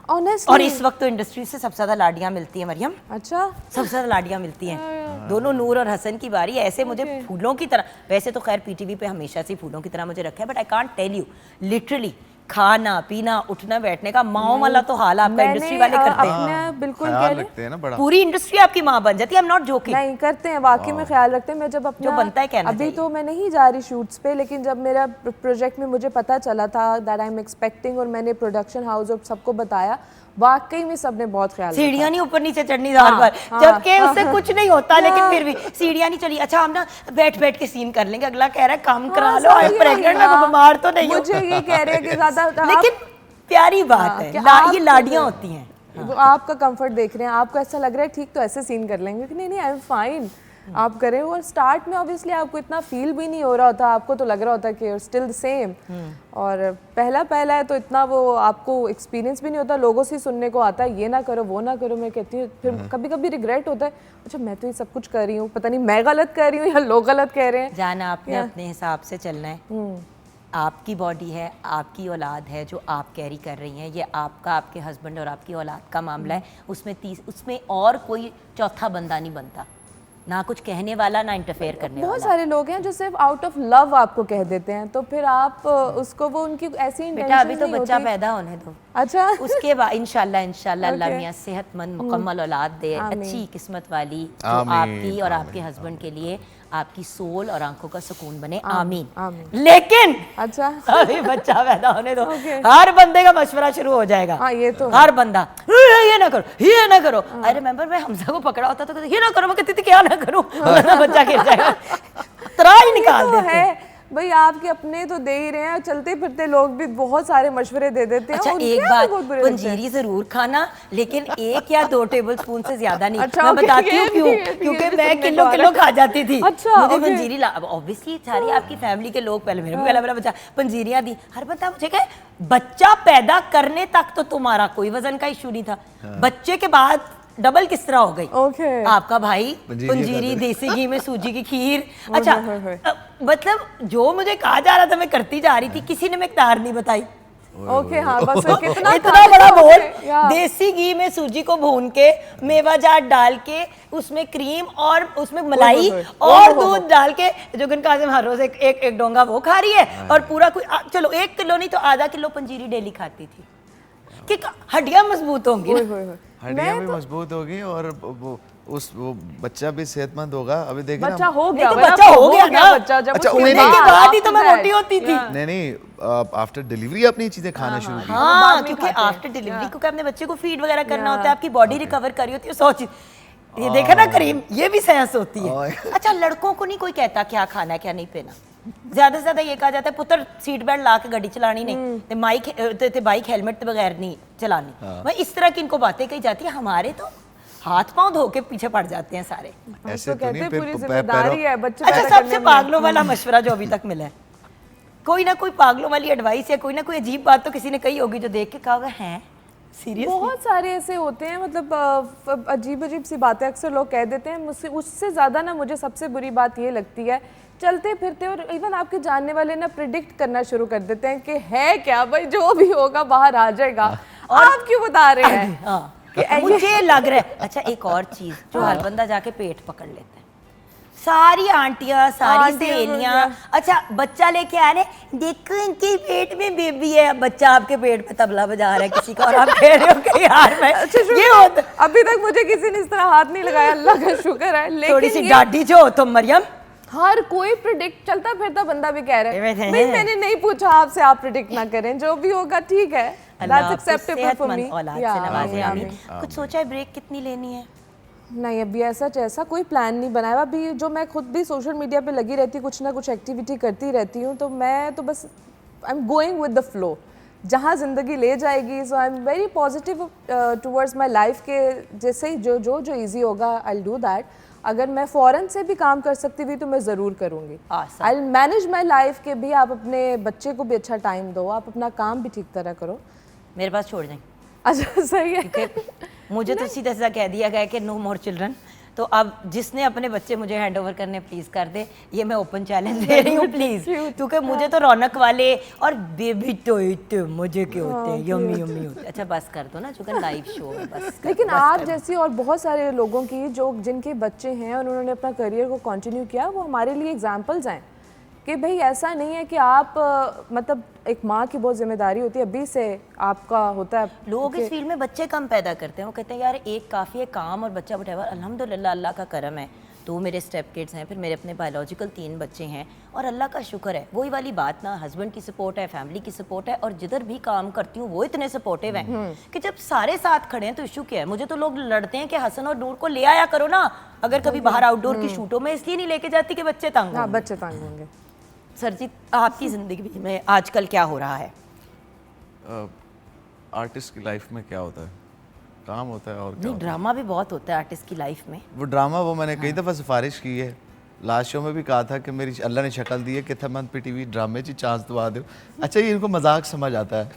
Honestly. और इस वक्त तो इंडस्ट्री से सबसे ज़्यादा लाडियाँ मिलती हैं मरियम, अच्छा, सबसे ज़्यादा लाडियाँ मिलती हैं। दोनों नूर और हसन की बारी है। ऐसे मुझे फूलों की तरह, वैसे तो खैर पीटीवी पे हमेशा से फूलों की तरह मुझे रखा है, but I can't tell you, literally खाना पीना उठना बैठने का माँ वाला तो हाल आपका इंडस्ट्री वाले करते हैं। अपने बिल्कुल ख्याल कह रहे रखते हैं ना बड़ा। पूरी इंडस्ट्री आपकी माँ बन जाती है। I am not joking. नहीं, करते हैं वाकई में, ख्याल रखते हैं। मैं जब अपना जो बनता है कहना अभी चाहिए। तो मैं नहीं जा रही शूट्स पे, लेकिन जब मेरा प्रोजेक्ट में मुझे पता चला था दैट आई एम एक्सपेक्टिंग और मैंने प्रोडक्शन हाउस और सबको बताया, वाकई में सबने बहुत ख्याल रखा। सीढ़ियाँ नहीं ऊपर नीचे चढ़नी बार बार, जबकि उससे कुछ नहीं होता, लेकिन फिर भी सीढ़ियाँ नहीं चली। अच्छा, हम ना बैठ बैठ के सीन कर लेंगे, अगला कह रहा है काम करा लो, सही है, प्रेग्नेंट मैं तो बीमार तो नहीं हूँ। मुझे ये कह रहे हैं कि ज्यादा लेकिन प्यारी बात है, ये लाडियाँ होती हैं। वो आपका कंफर्ट देख रहे हैं, आपको ऐसा लग रहा है ठीक तो ऐसे सीन कर लेंगे कि नहीं नहीं आई एम फाइन, आप करें। और स्टार्ट में ऑब्वियसली आपको इतना फील भी नहीं हो रहा होता, आपको तो लग रहा होता कि स्टिल द सेम। और पहला है तो इतना वो आपको एक्सपीरियंस भी नहीं होता, लोगों से सुनने को आता है ये ना करो वो ना करो। मैं कहती हूँ फिर कभी कभी रिग्रेट होता है, अच्छा मैं तो ये सब कुछ कर रही हूँ, पता नहीं मैं गलत कर रही हूँ या लोग गलत कह रहे हैं। जाना आपने अपने हिसाब से चलना है। आपकी बॉडी है, आपकी औलाद है जो आप कैरी कर रही हैं, ये आपका, आपके हस्बैंड और आपकी औलाद का मामला है। उसमें और कोई चौथा बंदा नहीं बनता, ना कुछ कहने वाला, ना इंटरफेयर करने बहुत वाला। सारे लोग हैं जो सिर्फ आउट ऑफ लव आपको कह देते हैं, तो फिर आप उसको, वो उनकी ऐसी बेटा अभी intentions तो नहीं बच्चा होती। पैदा होने दो, अच्छा उसके बाद इंशाल्लाह अल्लाह Okay. मियां सेहतमंद मुकम्मल औलाद दे, आमीन। अच्छी किस्मत वाली, जो आमीन, आपकी और आमीन, आपके हस्बैंड के लिए आपकी सोल और आंखों का सुकून बने, आमीन, आमीन। लेकिन अच्छा अभी बच्चा पैदा होने दो, Okay. हर बंदे का मशवरा शुरू हो जाएगा। हाँ, ये तो है। हर बंदा ये ना करो, ये ना करो। आई रिमेंबर मैं हमजा को पकड़ा होता तो कहते, ये ना करो, मैं कहती थी क्या ना करूं, बच्चा गिर जाएगा, त्राही निकाल तो देते है हैं। भाई, आपके अपने तो दे ही रहे हैं, चलते फिरते लोग भी बहुत सारे मशवरे दे देते हैं। अच्छा उनके एक भी बात, बहुत बुरे लगते हैं। पंजीरी जरूर खाना, लेकिन 1 या 2 टेबल स्पून से ज्यादा नहीं। अच्छा, मैं okay, बताती हूँ ये क्यों, भी क्योंकि सुनने मैं को किलो आ किलो रहा है। खा जाती थी। अच्छा, मुझे okay. पंजीरी ला, ऑब्वियसली सारी आपकी फैमिली के लोग, पहले मेरा बच्चा, पंजीरियां दी। हर बंदा मुझे कहे बच्चा पैदा करने तक तो तुम्हारा कोई वजन का इशू नहीं था, बच्चे के बाद डबल किस तरह हो गई? Okay. आपका भाई पंजीरी पंजीरी, देसी घी में सूजी की खीर। ओए अच्छा होए होए। मतलब जो मुझे कहा जा रहा था मैं करती जा रही थी, किसी ने मिकदार नहीं बताई। ओके, हाँ बस वो कितना इतना बड़ा बोल, या। देसी घी में सूजी को भून के, मेवा जात डाल के, उसमें क्रीम और उसमें मलाई ओए, और दूध डाल के, जुगन काजिम हर रोज एक डोंगा वो खा रही है, और पूरा चलो 1 किलो नहीं तो आधा किलो पंजीरी डेली खाती थी कि हड्डियां मजबूत होंगी ओए ना। होए होए। हड्डियां मैं भी तो- मजबूत होगी और वो बच्चा भी सेहतमंद होगा। अभी देखिए बच्चा ना, हो नहीं गया, तो वरना बच्चा हो हो गया ना। बच्चा जब अच्छा, उसके होने के बाद ही तो मैं after मोटी that, होती थी। yeah. नहीं आफ्टर डिलीवरी अपनी चीजें खाना शुरू की। हाँ, बाद में क्योंकि खाते हैं। आफ्टर डिलीवरी क्योंकि अपने बच्चे को फीड वगैरह करना Yeah. होता है, आपकी बॉडी रिकवर कर रही होती है, 100 चीज। ये देखा ना करीम, ये भी साइंस होती है। ओए। अच्छा लड़कों को नहीं कोई कहता क्या खाना है क्या नहीं पीना, ज्यादा से ज्यादा ये कहा जाता है पुत्र सीट बेल्ट ला के गाड़ी चलानी नहीं, ते बाइक हेलमेट के बगैर नहीं चलानी। मैं इस तरह की इनको बातें कही जाती है, हमारे तो हाथ पांव धो के पीछे पड़ जाते हैं सारे। ऐसे तो तो कहते नहीं हैं फिर पूरी पैरों- जिम्मेदारी है बच्चे अच्छा पैदा सबसे करने में। पागलों वाला मशवरा जो अभी तक मिला है, कोई ना कोई पागलों वाली एडवाइस या कोई ना कोई अजीब बात तो किसी ने कही होगी जो देख के कहा होगा हैं सीरियस। बहुत सारे ऐसे होते हैं, मतलब अजीब अजीब सी बातें अक्सर लोग कह देते हैं। मुझसे उससे ज़्यादा ना मुझे सबसे बुरी बात ये लगती है, चलते फिरते और इवन आपके जानने वाले ना प्रिडिक्ट करना शुरू कर देते हैं कि है क्या भाई, जो भी होगा बाहर आ जाएगा, और आप क्यों बता रहे हैं? हाँ, मुझे लग रहा है। अच्छा एक और चीज जो हर बंदा जाके पेट पकड़ लेता है, सारी आंटियां, सारी आंटियां, सहेलियां, अच्छा बच्चा लेके आ रहे, देखो इनके पेट में बेबी है, बच्चा आपके पेट पे तबला बजा रहा है किसी का, और आप कह रहे हो कि यार मैं ये होता। अभी तक मुझे किसी ने इस तरह हाथ नहीं लगाया, अल्लाह का शुक्र है। थोड़ी सी लेकिन ये डाडी जो हो तुम मरियम। हर कोई प्रिडिक्ट, चलता फिरता बंदा भी कह रहा है वैसे भाई है। मैंने नहीं पूछा आपसे, आप प्रिडिक्ट ना करें, जो भी होगा ठीक है, अल्लाह दैट्स आपको एक्सेप्टेबल फॉर मी। सेहतमंद औलाद से नवाजे, आमीन। कुछ सोचा है ब्रेक कितनी लेनी है? नहीं, अभी ऐसा कोई प्लान नहीं बनाया हुआ। अभी जो मैं खुद भी सोशल मीडिया पे लगी रहती हूँ, कुछ ना कुछ एक्टिविटी करती रहती हूँ, तो मैं तो बस I am going with the flow, जहाँ ज़िंदगी ले जाएगी। So I am very positive towards my life के, जैसे ही जो ईजी होगा आई विल डू दैट। अगर मैं फ़ौरन से भी काम कर सकती थी तो मैं ज़रूर करूँगी। Awesome. I will manage my life के भी, आप अपने बच्चे को भी अच्छा टाइम दो, आप अपना काम भी ठीक तरह करो। मेरे पास छोड़ दें, अच्छा सही है। क्योंकि मुझे तो सीधा सीधा कह दिया गया कि नो मोर चिल्ड्रन। तो अब जिसने अपने बच्चे मुझे हैंड ओवर करने प्लीज कर दे, ये मैं ओपन चैलेंज दे रही हूँ प्लीज, क्योंकि मुझे तो रौनक वाले और बेबी टॉय मुझे के होते हैं, यम्मी यम्मी होते हैं। अच्छा बस कर दो ना, चूंकि लाइव शो है, बस कर, लेकिन बस आप कर। जैसी और बहुत सारे लोगों की जो जिनके बच्चे हैं और उन्होंने अपना करियर को कंटिन्यू किया, वो हमारे लिए एग्जांपल्स हैं कि भाई ऐसा नहीं है कि आप मतलब एक माँ की बहुत जिम्मेदारी होती है, अभी से आपका होता है। लोग इस फील्ड में बच्चे कम पैदा करते हैं, वो कहते हैं यार एक काफ़ी है काम और बच्चा उठावा। अल्हम्दुलिल्लाह अल्लाह का करम है, 2 मेरे स्टेप किड्स हैं, फिर मेरे अपने बायोलॉजिकल 3 बच्चे हैं, और अल्लाह का शुक्र है। वही वाली बात ना, हस्बैंड की सपोर्ट है, फैमिली की सपोर्ट है, और जिधर भी काम करती हूँ वो इतने सपोर्टिव हैं कि जब सारे साथ खड़े हैं तो इशू क्या है। मुझे तो लोग लड़ते हैं कि हसन और नूर को ले आया करो ना, अगर कभी बाहर आउटडोर की शूटों में, इसलिए नहीं लेके जाती कि बच्चे तंग हाँ, हों। बच्चे तंग होंगे। सर जी आपकी ज़िंदगी में आजकल क्या हो रहा है? आर्टिस्ट की लाइफ में क्या होता है, काम होता है और क्या नहीं, होता ड्रामा भी बहुत होता है आर्टिस्ट की लाइफ में। है? वो ड्रामा वो मैंने कई दफ़ा सिफारिश की है, लास्ट शो में भी कहा था कि मेरी अल्लाह ने शक्ल दी है कि थमन पे टीवी ड्रामे ची चांस दवा दो। अच्छा ये इनको मजाक समझ आता है,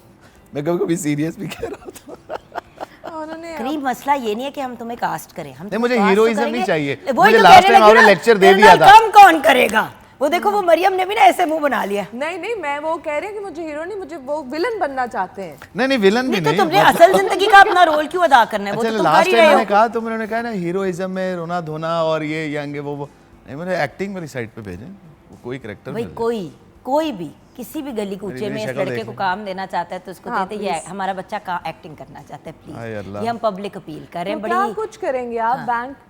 मैं कभी कभी सीरियस भी कह रहा था। उन्होंने करीब मसला ये नहीं है कि हम तुम्हें कास्ट करें, हम नहीं, मुझे तुम्हें cast तो हीरोइज्म करेंगे। नहीं चाहिए। वही मुझे तो last कहने time लगी आपने ना, lecture दे फिर दिया ना था। कम कौन करेगा, वो देखो वो मरियम ने भी ना ऐसे मुंह बना लिया। नहीं नहीं, मैं वो कह रही हूँ कि मुझे हीरो नहीं, मुझे वो विलन बनना चाहते हैं। नहीं विलन भी नहीं तो नहीं। तुमने असल जिंदगी का अपना रोल क्यों अदा करना है? वो तो तुम कर लास्ट ही टाइम रहे मैंने हो। कहा तो उन्होंने कहा ना हीरोइज्म में रोना धोना और ये यंग वो नहीं, मैंने एक्टिंग मेरी साइड पे भेजें, वो कोई करेक्टर भाई कोई भी किसी भी गली कूचे में इस शक्ल लड़के देख को लें। काम देना चाहता है तो उसको हाँ, देते, ये हमारा बच्चा का एक्टिंग करना चाहता है, हाय प्लीज अल्लाह। ये हम पब्लिक अपील कर रहे तो हैं क्या बड़ी। कुछ करेंगे आप?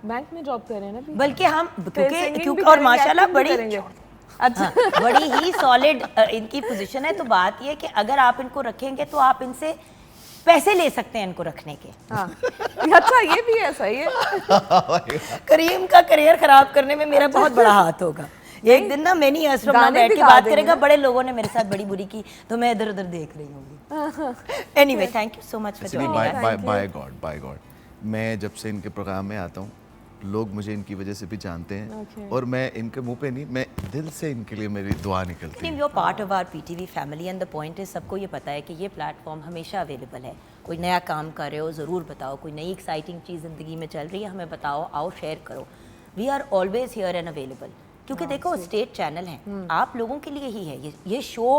बैंक में जॉब कर रहे हैं ना अभी? बल्कि हम फिर singing भी क्योंकि और करेंगे, माशाल्लाह acting भी बड़ी करेंगे। अच्छा हाँ, बड़ी ही सॉलिड इनकी पोजीशन है। तो बात ये है कि अगर आप इनको रखेंगे तो आप इनसे पैसे ले सकते हैं इनको रखने के। हाँ अच्छा, ये भी है, सही है। करीम का करियर खराब करने में मेरा बहुत बड़ा हाथ होगा। एक दिन ना मैनी इयर्स फ्रॉम नाउ गाने बैठ भी के गा बात देंगे करेगा, ना। बड़े लोगों ने मेरे साथ बड़ी बुरी की तो मैं इधर उधर देख रही होंगी। Anyway thank you so much for actually joining. By God मैं जब से इनके प्रोग्राम में आता हूँ लोग मुझे इनकी वजह से भी जानते हैं और मैं इनके मुंह पे नहीं, मैं दिल से इनके लिए मेरी दुआ निकलती है। You are part of our PTV family and the point is सबको ये पता है कि ये प्लेटफॉर्म हमेशा अवेलेबल है। कोई नया काम कर रहे हो ज़रूर बताओ, कोई नई एक्साइटिंग चीज़ ज़िंदगी में चल रही है हमें बताओ, आओ शेयर करो। We are always here and available, क्योंकि देखो स्टेट चैनल है, आप लोगों के लिए ही है ये शो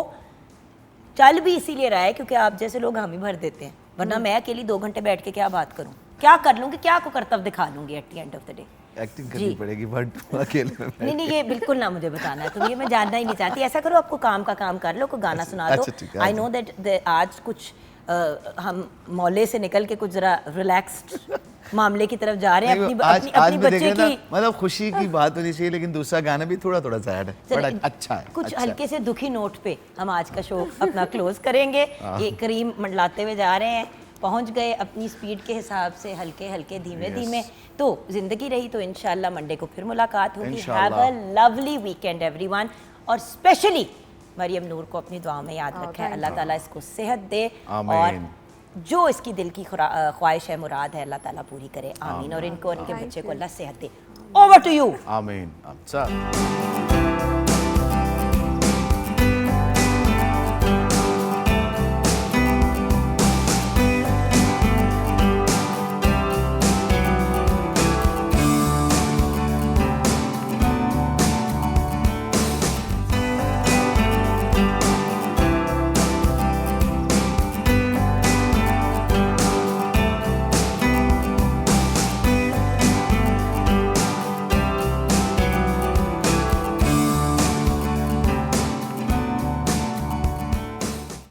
चल भी इसीलिए रहा है क्योंकि आप जैसे लोग हम ही भर देते हैं, वरना मैं अकेली 2 घंटे बैठ के क्या बात करूं, क्या कर लूंगी, क्या को करतब दिखा लूंगी at the end of the day. Acting करनी पड़ेगी बट अकेले में नहीं ये बिल्कुल ना मुझे बताना है, तुम ये मैं जानना ही नहीं चाहती। ऐसा करो, आपको काम का काम कर लो, कोई गाना सुना दो। अच्छा, ठीक है, आई नो दैट आज कुछ हम मौले से निकल के कुछ जरा रिलैक्स्ड मामले की तरफ जा रहे हैं, अपनी अपनी मैं देख बच्चे रहा था, की मतलब खुशी की बात होनी चाहिए, लेकिन दूसरा गाना भी थोड़ा थोड़ा सैड है, बड़ा अच्छा है। कुछ अच्छा है। हल्के से दुखी नोट पे हम आज का शो अपना क्लोज करेंगे। ये करीम मंडलाते हुए जा रहे हैं, पहुंच गए अपनी स्पीड के हिसाब से, हल्के हल्के धीमे धीमे। तो जिंदगी रही तो इंशाल्लाह मंडे को फिर मुलाकात होगी। Have a lovely weekend everyone, और स्पेशली मरियम नूर को अपनी दुआ में याद रखें। अल्लाह ताला इसको सेहत दे और जो इसकी दिल की ख्वाहिश है, मुराद है, अल्लाह ताला पूरी करे, आमीन। और इनको और इनके बच्चे को अल्लाह सेहत दे। Over to you. आमीन। अच्छा